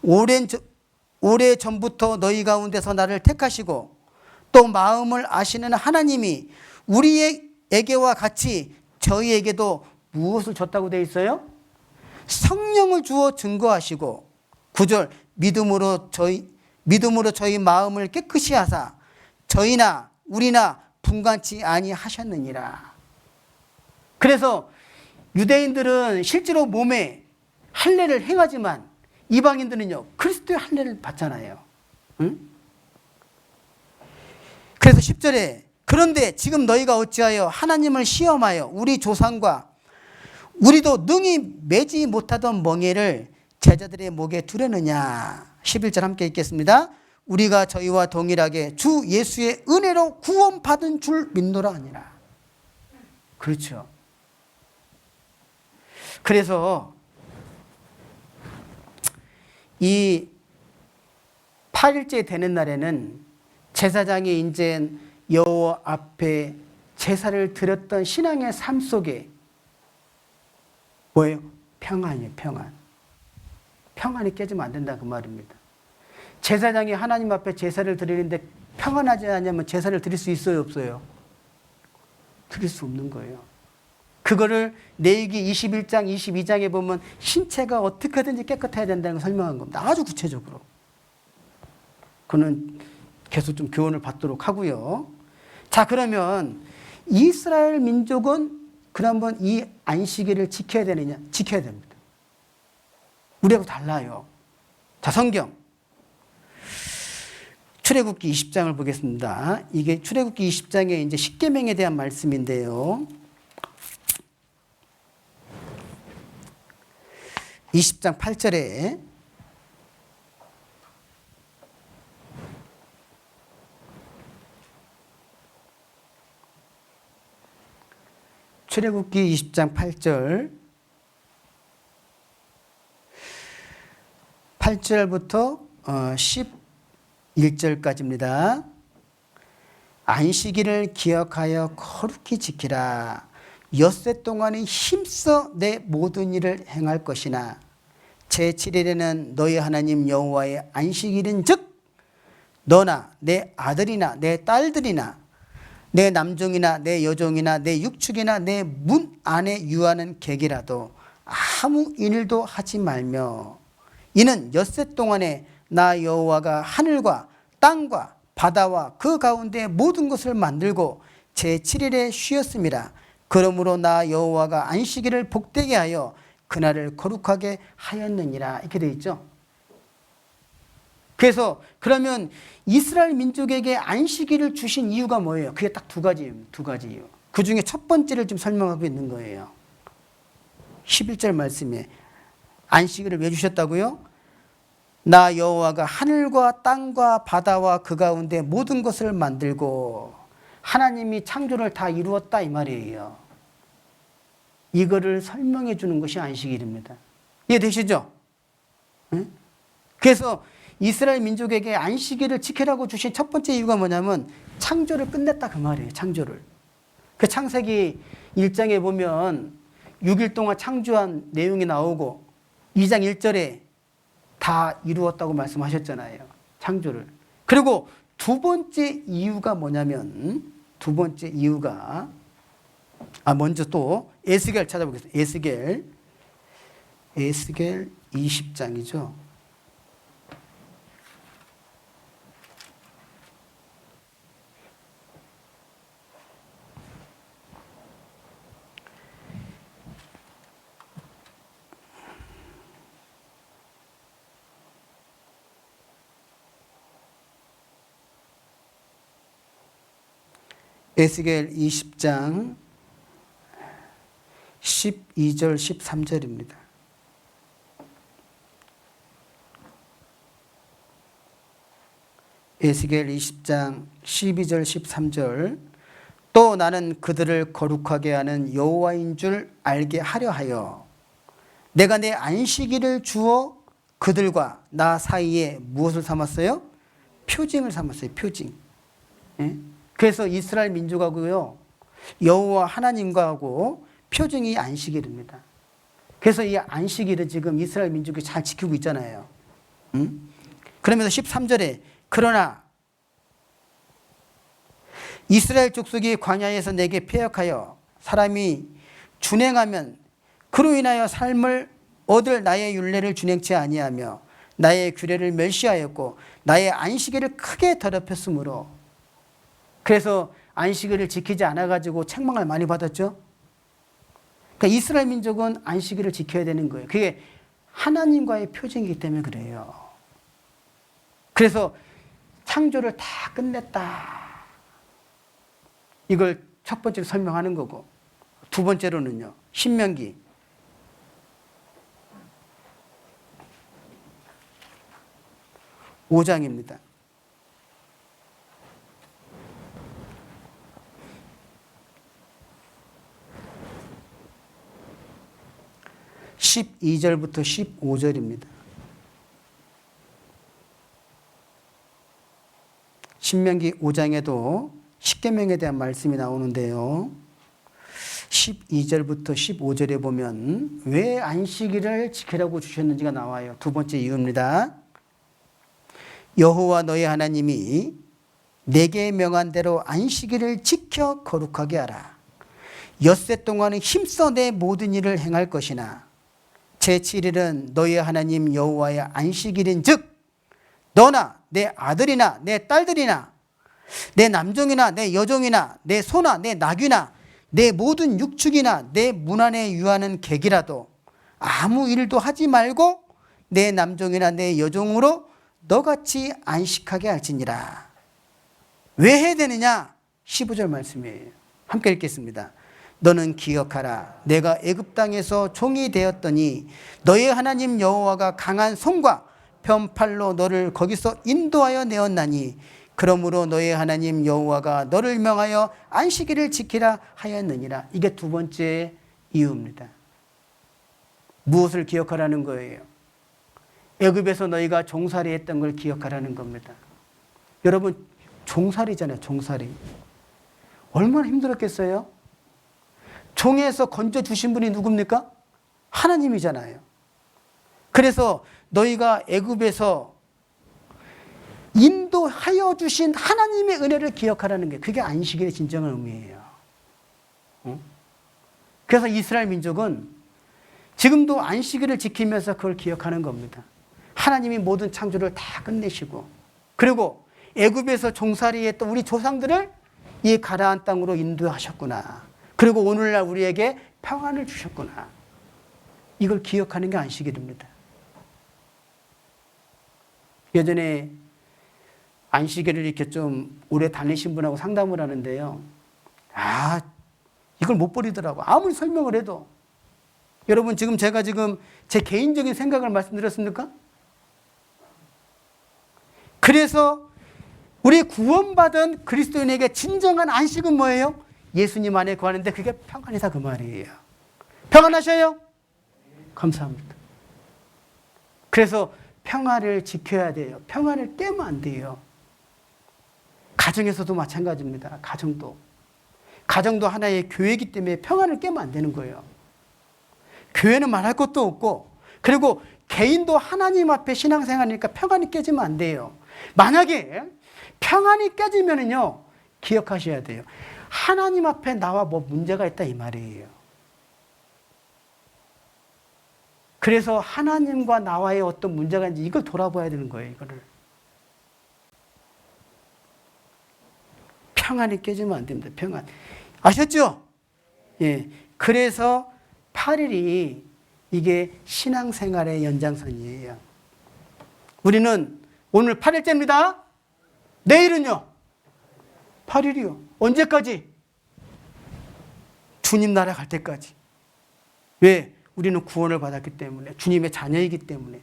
오래 전부터 너희 가운데서 나를 택하시고 또 마음을 아시는 하나님이 우리에게와 같이 저희에게도 무엇을 줬다고 되어 있어요? 성령을 주어 증거하시고 9절 믿음으로 저희 마음을 깨끗이 하사 저희나 우리나 분간치 아니하셨느니라. 그래서 유대인들은 실제로 몸에 할례를 행하지만 이방인들은요 그리스도의 할례를 받잖아요. 응? 그래서 10절에 그런데 지금 너희가 어찌하여 하나님을 시험하여 우리 조상과 우리도 능히 매지 못하던 멍에를 제자들의 목에 두려느냐. 11절 함께 읽겠습니다. 우리가 저희와 동일하게 주 예수의 은혜로 구원받은 줄 믿노라 하니라. 그렇죠. 그래서 이 8일째 되는 날에는 제사장이 이제 여호와 앞에 제사를 드렸던 신앙의 삶 속에 뭐예요? 평안이에요, 평안. 평안이 깨지면 안 된다 그 말입니다. 제사장이 하나님 앞에 제사를 드리는데 평안하지 않으면 제사를 드릴 수 있어요, 없어요? 드릴 수 없는 거예요. 그거를 레위기 21장, 22장에 보면 신체가 어떻게든지 깨끗해야 된다는 걸 설명한 겁니다. 아주 구체적으로. 그는 계속 좀 교훈을 받도록 하고요. 자, 그러면 이스라엘 민족은 그러면 이 안식일을 지켜야 되느냐? 지켜야 됩니다. 우리하고 달라요. 자, 성경. 출애굽기 20장을 보겠습니다. 이게 출애굽기 20장에 이제 십계명에 대한 말씀인데요. 20장 8절에 출애굽기 20장 8절 8절부터 11절까지입니다. 안식일을 기억하여 거룩히 지키라. 엿새 동안에 힘써 내 모든 일을 행할 것이나 제7일에는 너희 하나님 여호와의 안식일인즉 너나 내 아들이나 내 딸들이나 내 남종이나 내 여종이나 내 육축이나 내 문 안에 유하는 객이라도 아무 일도 하지 말며 이는 엿새 동안에 나 여호와가 하늘과 땅과 바다와 그 가운데 모든 것을 만들고 제7일에 쉬었습니다. 그러므로 나 여호와가 안식일을 복되게 하여 그날을 거룩하게 하였느니라. 이렇게 되어 있죠. 그래서 그러면 이스라엘 민족에게 안식일을 주신 이유가 뭐예요? 그게 딱 두 가지 이유. 그 중에 첫 번째를 좀 설명하고 있는 거예요. 11절 말씀에 안식일을 왜 주셨다고요? 나 여호와가 하늘과 땅과 바다와 그 가운데 모든 것을 만들고 하나님이 창조를 다 이루었다 이 말이에요. 이거를 설명해 주는 것이 안식일입니다. 이해되시죠? 응? 그래서 이스라엘 민족에게 안식일을 지키라고 주신 첫 번째 이유가 뭐냐면 창조를 끝냈다 그 말이에요. 창조를. 그 창세기 1장에 보면 6일 동안 창조한 내용이 나오고 2장 1절에 다 이루었다고 말씀하셨잖아요. 창조를. 그리고 두 번째 이유가 뭐냐면 먼저 또 에스겔 찾아보겠습니다. 에스겔 20장이죠. 에스겔 20장 12절 13절입니다. 에스겔 20장 12절 13절 또 나는 그들을 거룩하게 하는 여호와인 줄 알게 하려 하여 내가 내 안식일을 주어 그들과 나 사이에 무엇을 삼았어요? 표징을 삼았어요. 표징. 예? 그래서 이스라엘 민족하고요 여호와 하나님과하고 표징이 안식일입니다. 그래서 이 안식일을 지금 이스라엘 민족이 잘 지키고 있잖아요. 그러면서 13절에 그러나 이스라엘 족속이 광야에서 내게 패역하여 사람이 준행하면 그로 인하여 삶을 얻을 나의 율례를 준행치 아니하며 나의 규례를 멸시하였고 나의 안식일을 크게 더럽혔으므로 그래서 안식일을 지키지 않아가지고 책망을 많이 받았죠. 그러니까 이스라엘 민족은 안식일을 지켜야 되는 거예요. 그게 하나님과의 표징이기 때문에 그래요. 그래서 창조를 다 끝냈다. 이걸 첫 번째로 설명하는 거고 두 번째로는요. 신명기 5장입니다. 12절부터 15절입니다. 신명기 5장에도 십계명에 대한 말씀이 나오는데요. 12절부터 15절에 보면 왜 안식일을 지키라고 주셨는지가 나와요. 두 번째 이유입니다. 여호와 너의 하나님이 내게 명한 대로 안식일을 지켜 거룩하게 하라. 엿새 동안은 힘써 내 모든 일을 행할 것이나 제7일은 너의 하나님 여호와의 안식일인즉 너나 내 아들이나 내 딸들이나 내 남종이나 내 여종이나 내 소나 내 나귀나 내 모든 육축이나 내 문 안에 유하는 객이라도 아무 일도 하지 말고 내 남종이나 내 여종으로 너같이 안식하게 할지니라. 왜 해야 되느냐? 15절 말씀이에요. 함께 읽겠습니다. 너는 기억하라. 내가 애굽 땅에서 종이 되었더니 너의 하나님 여호와가 강한 손과 편팔로 너를 거기서 인도하여 내었나니 그러므로 너의 하나님 여호와가 너를 명하여 안식일을 지키라 하였느니라. 이게 두 번째 이유입니다. 무엇을 기억하라는 거예요? 애굽에서 너희가 종살이 했던 걸 기억하라는 겁니다. 여러분 종살이잖아요. 종살이. 얼마나 힘들었겠어요? 종에서 건져주신 분이 누굽니까? 하나님이잖아요. 그래서 너희가 애굽에서 인도하여 주신 하나님의 은혜를 기억하라는 게 그게 안식일의 진정한 의미예요. 그래서 이스라엘 민족은 지금도 안식일을 지키면서 그걸 기억하는 겁니다. 하나님이 모든 창조를 다 끝내시고 그리고 애굽에서 종살이 했던 우리 조상들을 이 가나안 땅으로 인도하셨구나. 그리고 오늘날 우리에게 평안을 주셨구나. 이걸 기억하는 게 안식일입니다. 예전에 안식일을 이렇게 좀 오래 다니신 분하고 상담을 하는데요. 이걸 못 버리더라고. 아무리 설명을 해도. 여러분, 제가 제 개인적인 생각을 말씀드렸습니까? 그래서 우리 구원받은 그리스도인에게 진정한 안식은 뭐예요? 예수님 안에 거하는데 그게 평안이다 그 말이에요. 평안하셔요? 감사합니다. 그래서 평안을 지켜야 돼요. 평안을 깨면 안 돼요. 가정에서도 마찬가지입니다. 가정도 하나의 교회이기 때문에 평안을 깨면 안 되는 거예요. 교회는 말할 것도 없고, 그리고 개인도 하나님 앞에 신앙생활하니까 평안이 깨지면 안 돼요. 만약에 평안이 깨지면은요, 기억하셔야 돼요. 하나님 앞에 나와 뭐 문제가 있다 이 말이에요. 그래서 하나님과 나와의 어떤 문제가 있는지 이걸 돌아봐야 되는 거예요. 이거를. 평안이 깨지면 안 됩니다. 평안. 아셨죠? 예. 그래서 8일이 이게 신앙생활의 연장선이에요. 우리는 오늘 8일째입니다. 내일은요? 8일이요. 언제까지? 주님 나라 갈 때까지. 왜? 우리는 구원을 받았기 때문에, 주님의 자녀이기 때문에.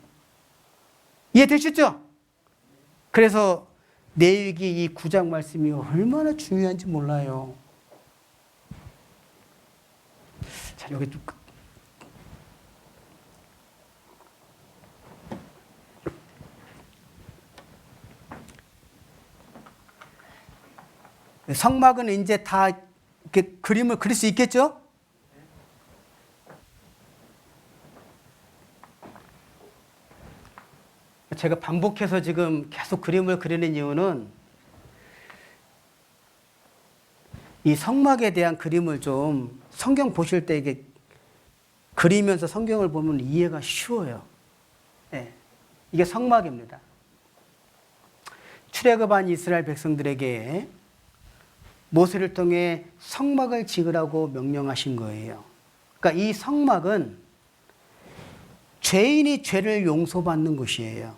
이해되셨죠? 그래서 내일기 이 9장 말씀이 얼마나 중요한지 몰라요. 자, 여기 좀. 성막은 이제 다 이렇게 그림을 그릴 수 있겠죠? 제가 반복해서 지금 계속 그림을 그리는 이유는 이 성막에 대한 그림을 좀 성경 보실 때 이게 그리면서 성경을 보면 이해가 쉬워요. 네. 이게 성막입니다. 출애굽한 이스라엘 백성들에게 모세를 통해 성막을 지으라고 명령하신 거예요. 그러니까 이 성막은 죄인이 죄를 용서받는 곳이에요.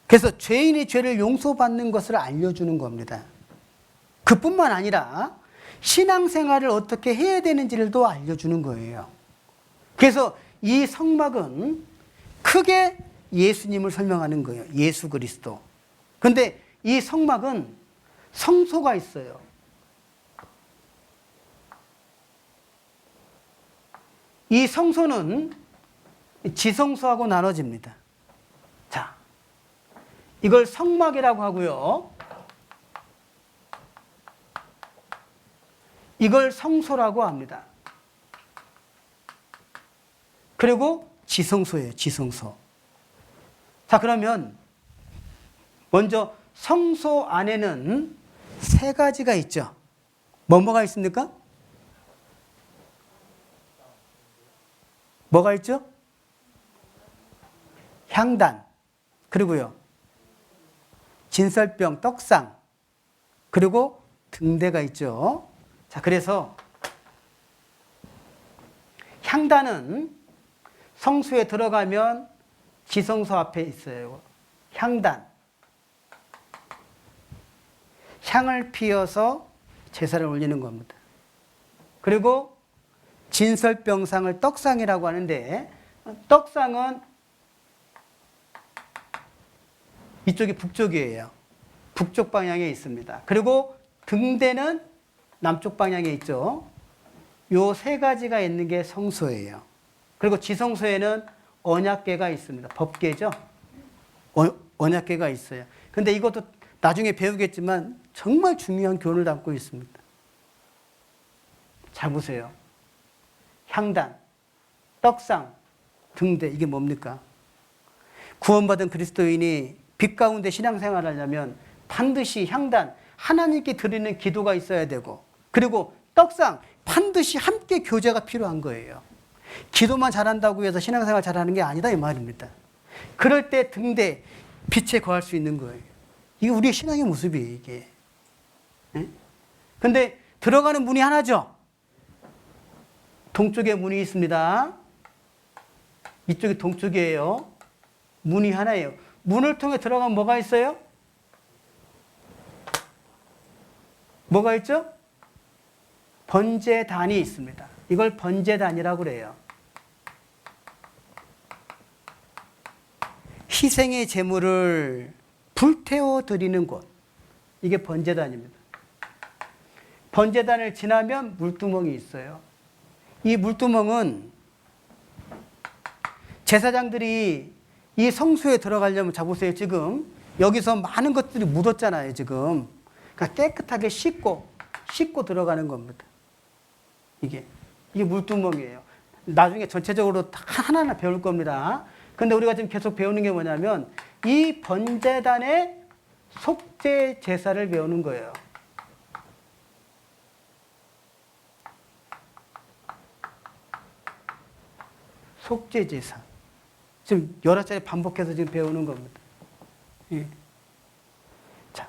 그래서 죄인이 죄를 용서받는 것을 알려주는 겁니다. 그뿐만 아니라 신앙생활을 어떻게 해야 되는지를 또 알려주는 거예요. 그래서 이 성막은 크게 예수님을 설명하는 거예요. 예수 그리스도. 그런데 이 성막은 성소가 있어요. 이 성소는 지성소하고 나눠집니다. 자, 이걸 성막이라고 하고요. 이걸 성소라고 합니다. 그리고 지성소예요. 지성소. 자, 그러면 먼저 성소 안에는 세 가지가 있죠. 뭐가 있습니까? 뭐가 있죠? 향단, 그리고요 진설병, 떡상, 그리고 등대가 있죠. 자, 그래서 향단은 성소에 들어가면 지성소 앞에 있어요. 향단. 향을 피워서 제사를 올리는 겁니다. 그리고 진설병상을 떡상이라고 하는데, 떡상은 이쪽이 북쪽이에요. 북쪽 방향에 있습니다. 그리고 등대는 남쪽 방향에 있죠. 요 세 가지가 있는 게 성소예요. 그리고 지성소에는 언약궤가 있습니다. 법궤죠. 언약궤가 있어요. 근데 이것도 나중에 배우겠지만 정말 중요한 교훈을 담고 있습니다. 잘 보세요. 향단, 떡상, 등대, 이게 뭡니까? 구원받은 그리스도인이 빛 가운데 신앙생활을 하려면 반드시 향단, 하나님께 드리는 기도가 있어야 되고, 그리고 떡상, 반드시 함께 교제가 필요한 거예요. 기도만 잘한다고 해서 신앙생활 잘하는 게 아니다 이 말입니다. 그럴 때 등대, 빛에 거할 수 있는 거예요. 이게 우리의 신앙의 모습이에요, 이게. 예? 근데 들어가는 문이 하나죠. 동쪽에 문이 있습니다. 이쪽이 동쪽이에요. 문이 하나예요. 문을 통해 들어가면 뭐가 있어요? 뭐가 있죠? 번제단이 있습니다. 이걸 번제단이라고 그래요. 희생의 제물을 불태워 드리는 곳. 이게 번제단입니다. 번제단을 지나면 물두멍이 있어요. 이 물두멍은 제사장들이 이 성소에 들어가려면, 자 보세요. 지금 여기서 많은 것들이 묻었잖아요. 지금. 그러니까 깨끗하게 씻고 들어가는 겁니다. 이게 물두멍이에요. 나중에 전체적으로 하나하나 배울 겁니다. 근데 우리가 지금 계속 배우는 게 뭐냐면 이 번제단의 속죄 제사를 배우는 거예요. 속죄 제사. 지금 여러 차례 반복해서 지금 배우는 겁니다. 예. 자,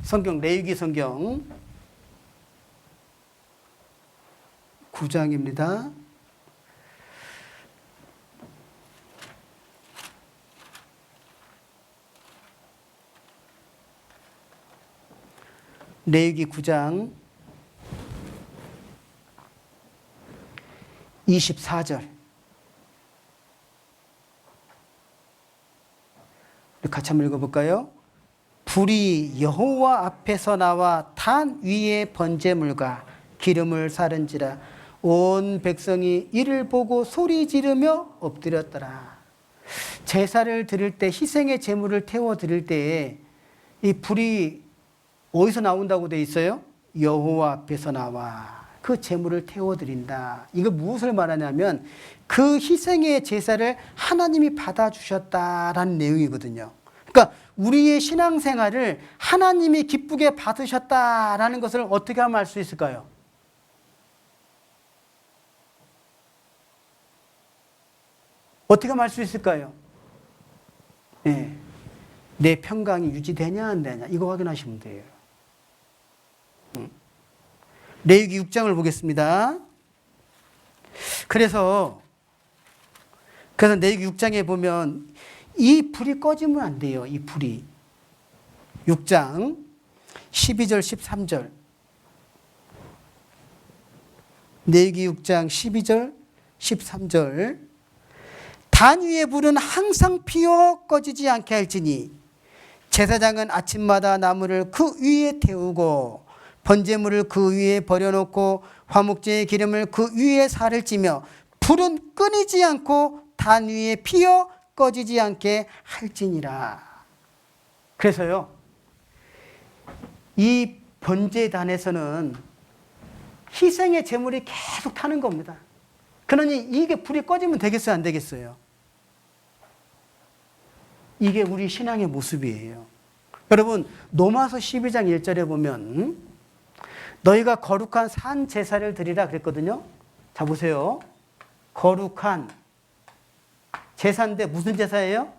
성경, 레위기 성경 9장입니다. 레위기 9장 24절. 우리 같이 한번 읽어볼까요? 불이 여호와 앞에서 나와 단 위에 번제물과 기름을 사른지라 온 백성이 이를 보고 소리 지르며 엎드렸더라. 제사를 드릴 때, 희생의 제물을 태워 드릴 때에 이 불이 어디서 나온다고 돼 있어요? 여호와 앞에서 나와 그 제물을 태워 드린다. 이거 무엇을 말하냐면 그 희생의 제사를 하나님이 받아주셨다라는 내용이거든요. 그러니까 우리의 신앙생활을 하나님이 기쁘게 받으셨다라는 것을 어떻게 하면 알 수 있을까요? 어떻게 하면 알 수 있을까요? 네. 내 평강이 유지되냐 안 되냐 이거 확인하시면 돼요. 레위기 6장을 보겠습니다. 그래서 레위기 6장에 보면 이 불이 꺼지면 안 돼요. 이 불이. 6장 12절 13절. 레위기 6장 12절 13절. 단 위의 불은 항상 피어 꺼지지 않게 할지니 제사장은 아침마다 나무를 그 위에 태우고 번제물을 그 위에 버려놓고 화목제의 기름을 그 위에 살을 찌며 불은 끊이지 않고 단 위에 피어 꺼지지 않게 할지니라. 그래서요, 이 번제단에서는 희생의 제물이 계속 타는 겁니다. 그러니 이게 불이 꺼지면 되겠어요, 안 되겠어요? 이게 우리 신앙의 모습이에요. 여러분, 로마서 12장 1절에 보면 너희가 거룩한 산 제사를 드리라 그랬거든요. 자 보세요. 거룩한 제사인데 무슨 제사예요?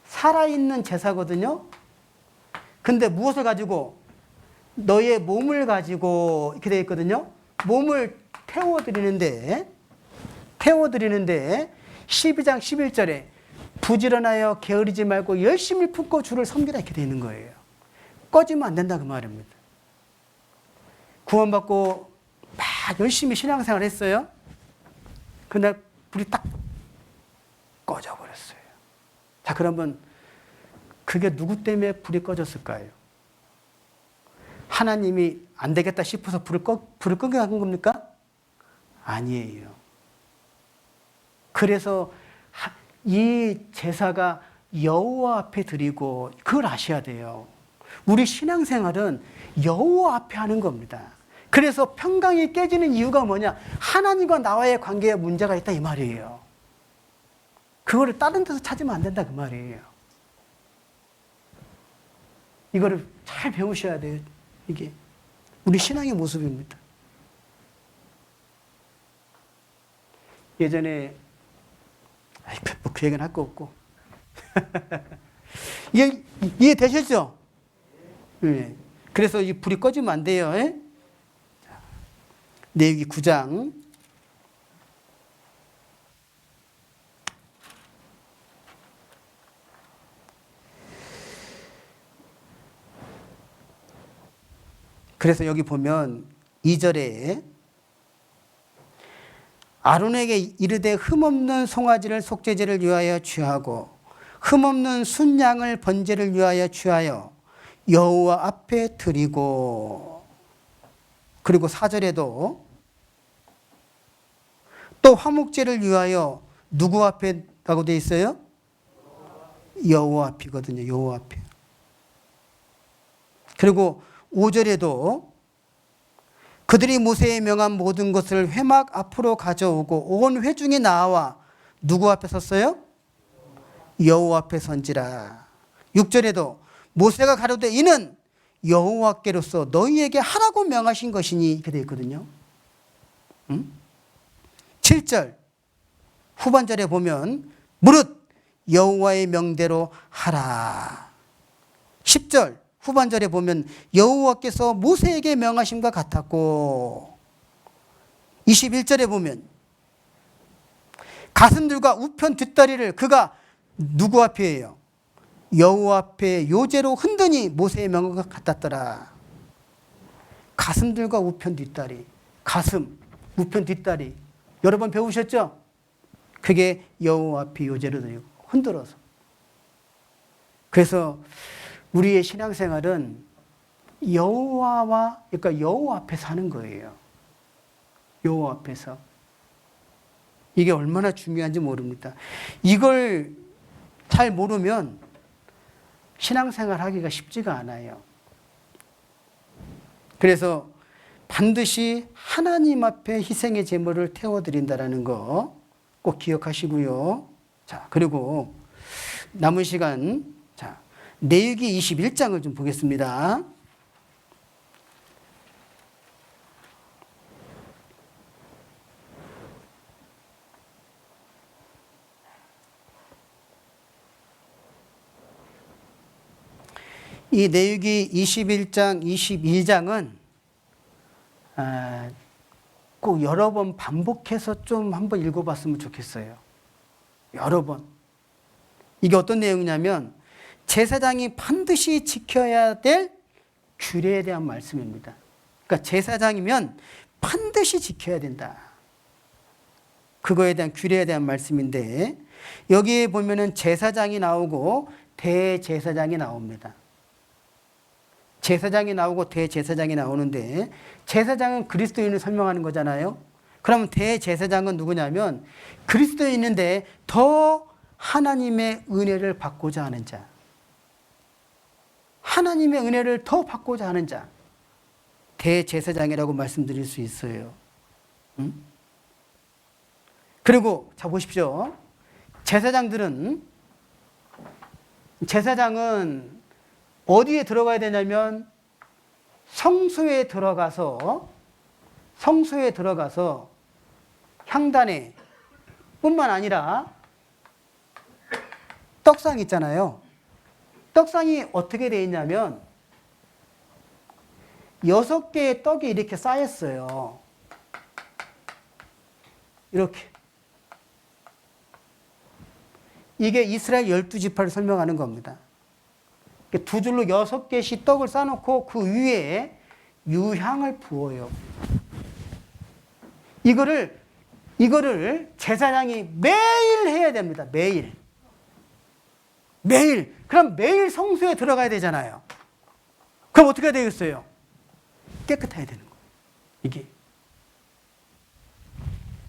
살아있는 제사거든요. 근데 무엇을 가지고? 너의 몸을 가지고 이렇게 되어 있거든요. 몸을 태워드리는데 12장 11절에 부지런하여 게으르지 말고 열심히 품고 주를 섬기라 이렇게 되어 있는 거예요. 꺼지면 안 된다 그 말입니다. 구원받고 막 열심히 신앙생활 했어요. 그날 불이 딱 꺼져버렸어요. 자, 그러면 그게 누구 때문에 불이 꺼졌을까요? 하나님이 안 되겠다 싶어서 불을 끄게 한 겁니까? 아니에요. 그래서 이 제사가 여호와 앞에 드리고 그걸 아셔야 돼요. 우리 신앙생활은 여호와 앞에 하는 겁니다. 그래서 평강이 깨지는 이유가 뭐냐? 하나님과 나와의 관계에 문제가 있다 이 말이에요. 그거를 다른 데서 찾으면 안 된다 그 말이에요. 이거를 잘 배우셔야 돼요. 이게 우리 신앙의 모습입니다. 예전에 그 얘기는 할 거 없고 이해되셨죠? 예. 그래서 이 불이 꺼지면 안 돼요. 예? 레위기 9장. 그래서 여기 보면 2절에 아론에게 이르되 흠없는 송아지를 속죄제를 위하여 취하고 흠없는 순양을 번제를 위하여 취하여 여호와 앞에 드리고, 그리고 4절에도 또 화목제를 위하여 누구 앞에 라고 되어 있어요? 여호와 앞이거든요. 여호와 앞에. 그리고 5절에도 그들이 모세의 명한 모든 것을 회막 앞으로 가져오고 온 회중이 나와 누구 앞에 섰어요? 여호와 앞에 선지라. 6절에도 모세가 가로되 이는 여호와께로서 너희에게 하라고 명하신 것이니, 이렇게 되어 있거든요. 7절 후반절에 보면 무릇 여호와의 명대로 하라. 10절 후반절에 보면 여호와께서 모세에게 명하심과 같았고, 21절에 보면 가슴들과 우편 뒷다리를 그가 누구 앞에요? 여호와 앞에 요제로 흔드니 모세의 명과 같았더라. 가슴들과 우편 뒷다리, 가슴, 우편 뒷다리 여러 번 배우셨죠? 그게 여호와 앞에 요제로 흔들어서. 그래서 우리의 신앙생활은 그러니까 여호와 앞에 사는 거예요. 여호와 앞에서. 이게 얼마나 중요한지 모릅니다. 이걸 잘 모르면 신앙생활 하기가 쉽지가 않아요. 그래서 반드시 하나님 앞에 희생의 제물을 태워드린다는 거 꼭 기억하시고요. 자, 그리고 남은 시간, 자, 레위기 21장을 좀 보겠습니다. 이 레위기 21장, 22장은 꼭 여러 번 반복해서 좀 한번 읽어봤으면 좋겠어요. 여러 번. 이게 어떤 내용이냐면 제사장이 반드시 지켜야 될 규례에 대한 말씀입니다. 그러니까 제사장이면 반드시 지켜야 된다. 그거에 대한 규례에 대한 말씀인데, 여기에 보면은 제사장이 나오고 대제사장이 나옵니다. 제사장이 나오고 대제사장이 나오는데, 제사장은 그리스도인을 설명하는 거잖아요. 그러면 대제사장은 누구냐면 그리스도인인데 더 하나님의 은혜를 받고자 하는 자, 하나님의 은혜를 더 받고자 하는 자, 대제사장이라고 말씀드릴 수 있어요. 그리고 자 보십시오. 제사장은 어디에 들어가야 되냐면 성소에 들어가서 향단에 뿐만 아니라 떡상 있잖아요. 떡상이 어떻게 되어 있냐면 6개의 떡이 이렇게 쌓였어요. 이렇게. 이게 이스라엘 12지파를 설명하는 겁니다. 두 줄로 6개씩 떡을 쌓아놓고 그 위에 유향을 부어요. 이거를 제사장이 매일 해야 됩니다. 매일. 그럼 매일 성소에 들어가야 되잖아요. 그럼 어떻게 해야 되겠어요? 깨끗해야 되는 거예요. 이게.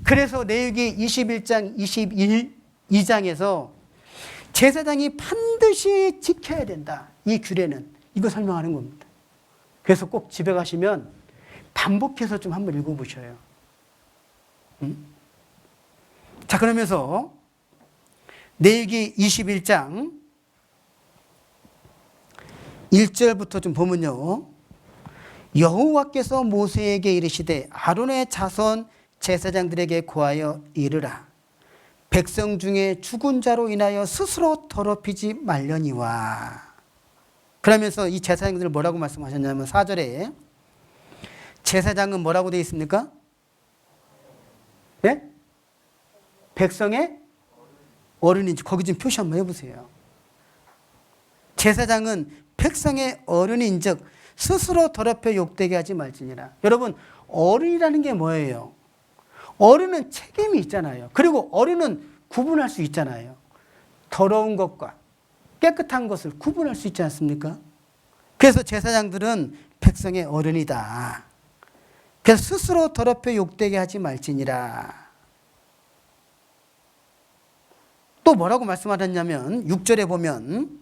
그래서 레위기 21장, 22장에서 제사장이 반드시 지켜야 된다. 이 규례는. 이거 설명하는 겁니다. 그래서 꼭 집에 가시면 반복해서 좀 한번 읽어보셔요. 자, 그러면서 레위기 21장 1절부터 좀 보면요. 여호와께서 모세에게 이르시되 아론의 자손 제사장들에게 고하여 이르라. 백성 중에 죽은 자로 인하여 스스로 더럽히지 말려니와. 그러면서 이 제사장들 뭐라고 말씀하셨냐면 4절에 제사장은 뭐라고 되어 있습니까? 네? 백성의 어른인지 거기 좀 표시 한번 해보세요. 제사장은 백성의 어른인즉 스스로 더럽혀 욕되게 하지 말지니라. 여러분, 어른이라는 게 뭐예요? 어른은 책임이 있잖아요. 그리고 어른은 구분할 수 있잖아요. 더러운 것과 깨끗한 것을 구분할 수 있지 않습니까? 그래서 제사장들은 백성의 어른이다. 그래서 스스로 더럽혀 욕되게 하지 말지니라. 또 뭐라고 말씀하셨냐면 6절에 보면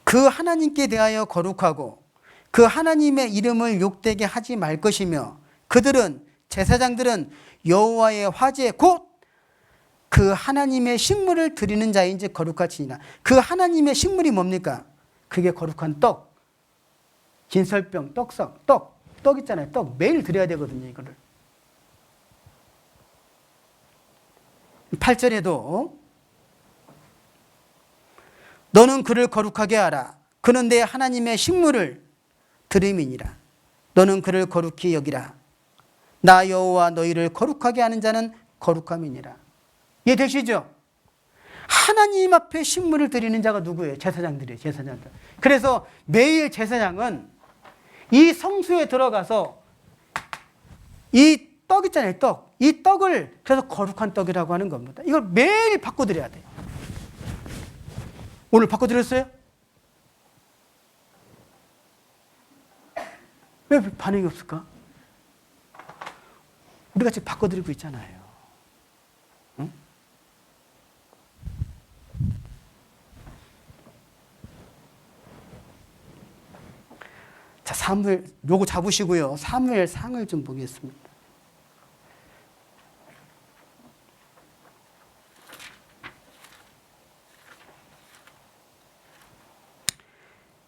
그 하나님께 대하여 거룩하고 그 하나님의 이름을 욕되게 하지 말 것이며 그들은 제사장들은 여호와의 화제 곧 그 하나님의 식물을 드리는 자인지 거룩하지니라. 그 하나님의 식물이 뭡니까? 그게 거룩한 떡, 진설병, 떡석, 떡 있잖아요. 떡 매일 드려야 되거든요. 이거를 8절에도 너는 그를 거룩하게 하라. 그는 내 하나님의 식물을 드림이니라. 너는 그를 거룩히 여기라. 나 여호와 너희를 거룩하게 하는 자는 거룩함이니라. 이해되시죠? 하나님 앞에 식물을 드리는 자가 누구예요? 제사장들이에요. 제사장들. 그래서 매일 제사장은 이 성소에 들어가서 이 떡 있잖아요. 떡. 이 떡을 그래서 거룩한 떡이라고 하는 겁니다. 이걸 매일 바꿔드려야 돼요. 오늘 바꿔드렸어요? 왜 반응이 없을까? 우리가 지금 바꿔드리고 있잖아요. 응? 자, 사무엘, 요거 잡으시고요. 사무엘 상을 좀 보겠습니다.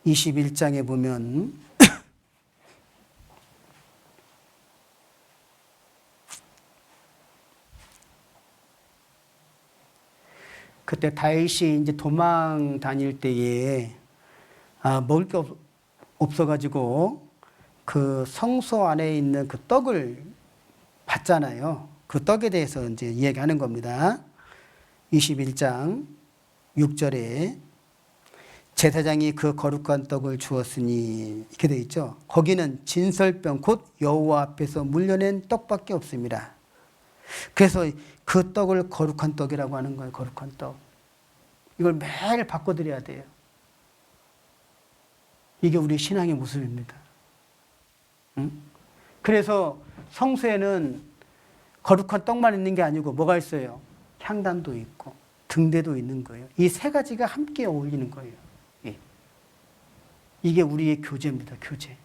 21장에 보면 그때 다윗이 이제 도망 다닐 때에 먹을 게 없어가지고 그 성소 안에 있는 그 떡을 받잖아요. 그 떡에 대해서 이제 이야기하는 겁니다. 21장 6절에 제사장이 그 거룩한 떡을 주었으니 이렇게 되어 있죠. 거기는 진설병 곧 여호와 앞에서 물려낸 떡밖에 없습니다. 그래서 그 떡을 거룩한 떡이라고 하는 거예요. 거룩한 떡. 이걸 매일 바꿔드려야 돼요. 이게 우리 신앙의 모습입니다. 응? 그래서 성소에는 거룩한 떡만 있는 게 아니고 뭐가 있어요? 향단도 있고 등대도 있는 거예요. 이 세 가지가 함께 어울리는 거예요. 예. 이게 우리의 교제입니다. 교제.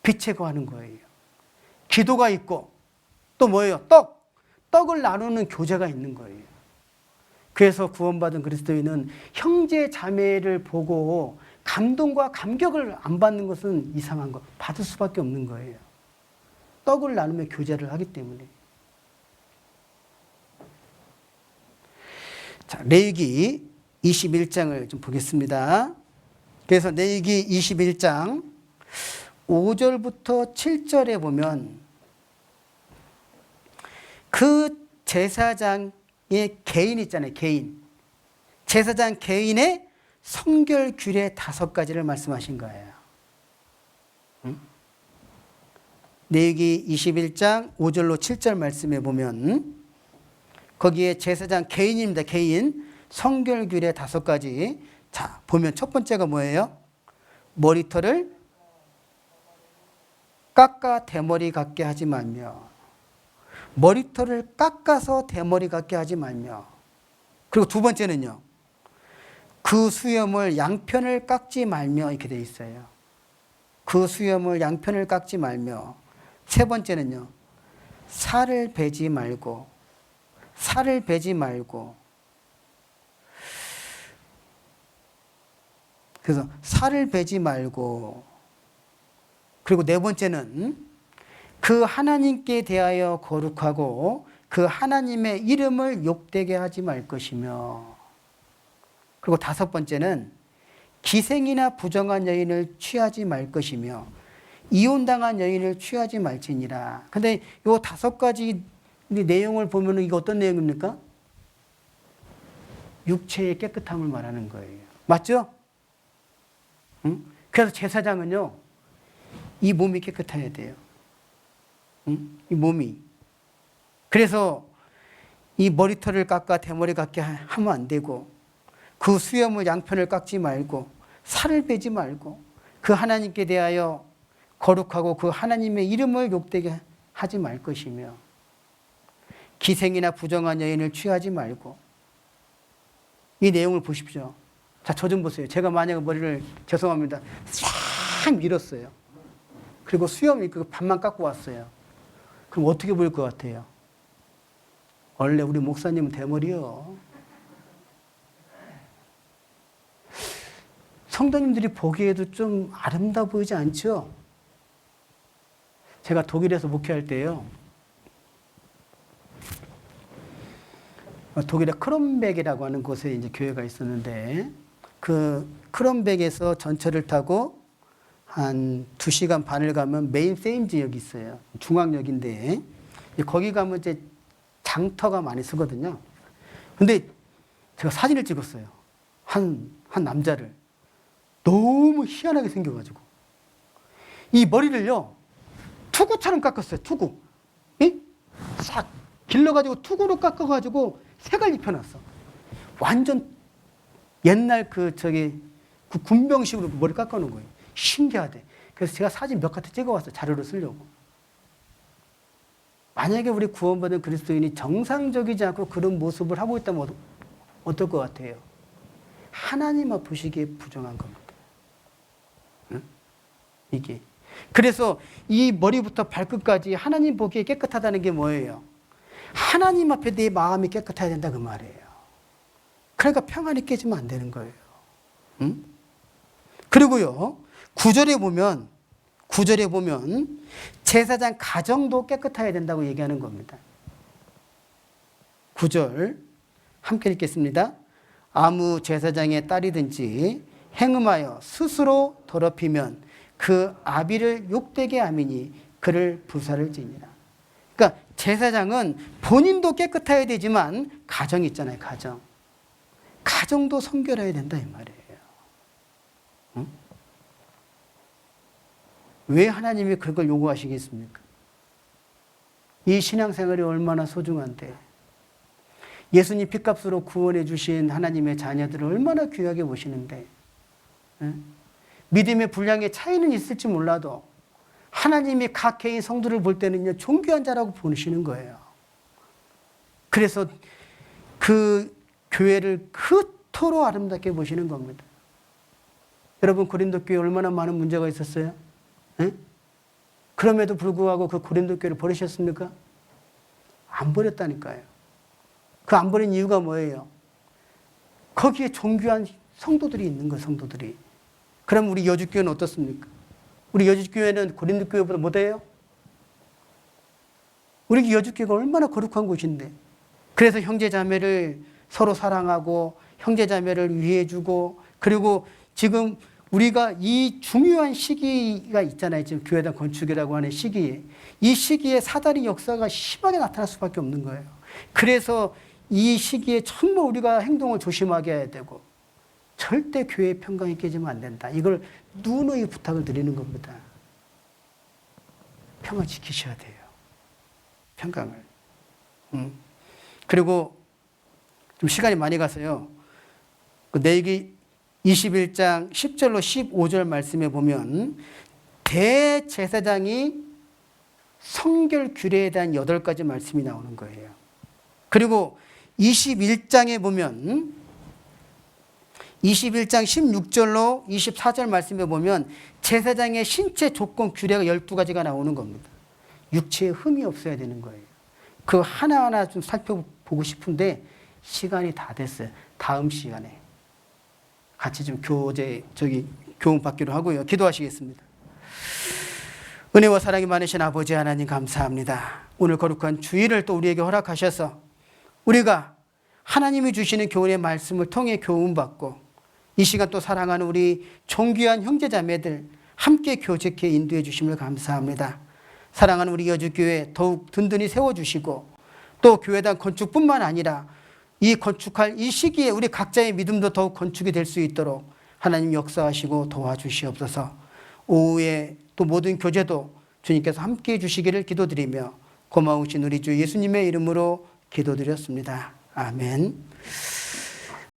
빛에 거하는 거예요. 기도가 있고 또 뭐예요? 떡을 나누는 교제가 있는 거예요. 그래서 구원받은 그리스도인은 형제 자매를 보고 감동과 감격을 안 받는 것은 이상한 거. 받을 수밖에 없는 거예요. 떡을 나누며 교제를 하기 때문에. 자, 레위기 21장을 좀 보겠습니다. 그래서 레위기 21장 5절부터 7절에 보면 그 제사장의 개인 있잖아요. 개인. 제사장 개인의 성결 규례 5가지를 말씀하신 거예요. 응? 레위기 21장 5절로 7절 말씀에 보면 거기에 제사장 개인입니다. 개인. 성결 규례 5가지. 자, 보면 첫 번째가 뭐예요? 머리털을 깎아 대머리 같게 하지 말며. 머리털을 깎아서 대머리 같게 하지 말며. 그리고 두 번째는요. 그 수염을 양편을 깎지 말며 이렇게 돼 있어요. 그 수염을 양편을 깎지 말며. 세 번째는요. 살을 베지 말고. 살을 베지 말고. 그래서 살을 베지 말고. 그리고 네 번째는 그 하나님께 대하여 거룩하고 그 하나님의 이름을 욕되게 하지 말 것이며, 그리고 5번째는 기생이나 부정한 여인을 취하지 말 것이며 이혼당한 여인을 취하지 말지니라. 근데 요 5가지 내용을 보면 이게 어떤 내용입니까? 육체의 깨끗함을 말하는 거예요. 맞죠? 응? 그래서 제사장은요, 이 몸이 깨끗해야 돼요. 응? 이 몸이. 그래서 이 머리털을 깎아 대머리 깎게 하면 안 되고, 그 수염을 양편을 깎지 말고, 살을 빼지 말고, 그 하나님께 대하여 거룩하고 그 하나님의 이름을 욕되게 하지 말 것이며, 기생이나 부정한 여인을 취하지 말고. 이 내용을 보십시오. 자, 저 좀 보세요. 제가 만약에 머리를, 죄송합니다, 싹 밀었어요. 그리고 수염 그 반만 깎고 왔어요. 그럼 어떻게 보일 것 같아요? 원래 우리 목사님은 대머리요. 성도님들이 보기에도 좀 아름다워 보이지 않죠? 제가 독일에서 목회할 때요, 독일의 크롬백이라고 하는 곳에 이제 교회가 있었는데, 그 크롬백에서 전철을 타고 한 2시간 반을 가면 메인 세임지역이 있어요. 중앙역인데, 거기 가면 이제 장터가 많이 쓰거든요. 근데 제가 사진을 찍었어요. 한 남자를. 너무 희한하게 생겨가지고. 이 머리를요, 투구처럼 깎았어요. 투구. 예? 싹 길러가지고 투구로 깎아가지고 색을 입혀놨어. 완전 옛날 그 군병식으로 머리 깎아놓은 거예요. 신기하대. 그래서 제가 사진 몇 가지 찍어왔어요. 자료로 쓰려고. 만약에 우리 구원받은 그리스도인이 정상적이지 않고 그런 모습을 하고 있다면 어떨 것 같아요? 하나님 앞으시기에 부정한 겁니다. 응? 이게. 그래서 이 머리부터 발끝까지 하나님 보기에 깨끗하다는 게 뭐예요? 하나님 앞에 내 마음이 깨끗해야 된다 그 말이에요. 그러니까 평안이 깨지면 안 되는 거예요. 응? 그리고요, 9절에 보면 제사장 가정도 깨끗해야 된다고 얘기하는 겁니다. 9절 함께 읽겠습니다. 아무 제사장의 딸이든지 행음하여 스스로 더럽히면 그 아비를 욕되게 하미니 그를 부사를 지니라. 그러니까 제사장은 본인도 깨끗해야 되지만 가정이 있잖아요. 가정도 성결해야 된다 이 말이에요. 응? 왜 하나님이 그걸 요구하시겠습니까? 이 신앙생활이 얼마나 소중한데, 예수님 피값으로 구원해 주신 하나님의 자녀들을 얼마나 귀하게 보시는데, 믿음의 분량의 차이는 있을지 몰라도 하나님이 각 개인 성도를 볼 때는요, 존귀한 자라고 보시는 거예요. 그래서 그 교회를 그토록 아름답게 보시는 겁니다. 여러분, 고린도 교회 얼마나 많은 문제가 있었어요? 그럼에도 불구하고 그 고린도 교회를 버리셨습니까? 안 버렸다니까요. 그 안 버린 이유가 뭐예요? 거기에 존귀한 성도들이 있는 거예요, 성도들이. 그럼 우리 여주교회는 어떻습니까? 우리 여주교회는 고린도 교회보다 못해요? 우리 여주교회가 얼마나 거룩한 곳인데. 그래서 형제자매를 서로 사랑하고 형제자매를 위해주고, 그리고 지금 우리가 이 중요한 시기가 있잖아요. 지금 교회당 건축이라고 하는 시기에. 이 시기에 사단의 역사가 심하게 나타날 수밖에 없는 거예요. 그래서 이 시기에 정말 우리가 행동을 조심하게 해야 되고, 절대 교회의 평강이 깨지면 안 된다. 이걸 누누이 부탁을 드리는 겁니다. 평강 지키셔야 돼요. 평강을. 그리고 좀 시간이 많이 가서요. 그 레위기 21장 10절로 15절 말씀에 보면 대제사장이 성결 규례에 대한 8가지 말씀이 나오는 거예요. 그리고 21장에 보면 21장 16절로 24절 말씀에 보면 제사장의 신체 조건 규례가 12가지가 나오는 겁니다. 육체에 흠이 없어야 되는 거예요. 그 하나하나 좀 살펴보고 싶은데 시간이 다 됐어요. 다음 시간에 같이 좀 교훈 받기로 하고요. 기도하시겠습니다. 은혜와 사랑이 많으신 아버지 하나님 감사합니다. 오늘 거룩한 주일을 또 우리에게 허락하셔서 우리가 하나님이 주시는 교훈의 말씀을 통해 교훈받고 이 시간 또 사랑하는 우리 존귀한 형제자매들 함께 교제케 인도해 주심을 감사합니다. 사랑하는 우리 여주교회 더욱 든든히 세워주시고 또 교회당 건축뿐만 아니라 이 건축할 이 시기에 우리 각자의 믿음도 더욱 건축이 될 수 있도록 하나님 역사하시고 도와주시옵소서. 오후에 또 모든 교제도 주님께서 함께해 주시기를 기도드리며 고마우신 우리 주 예수님의 이름으로 기도드렸습니다. 아멘.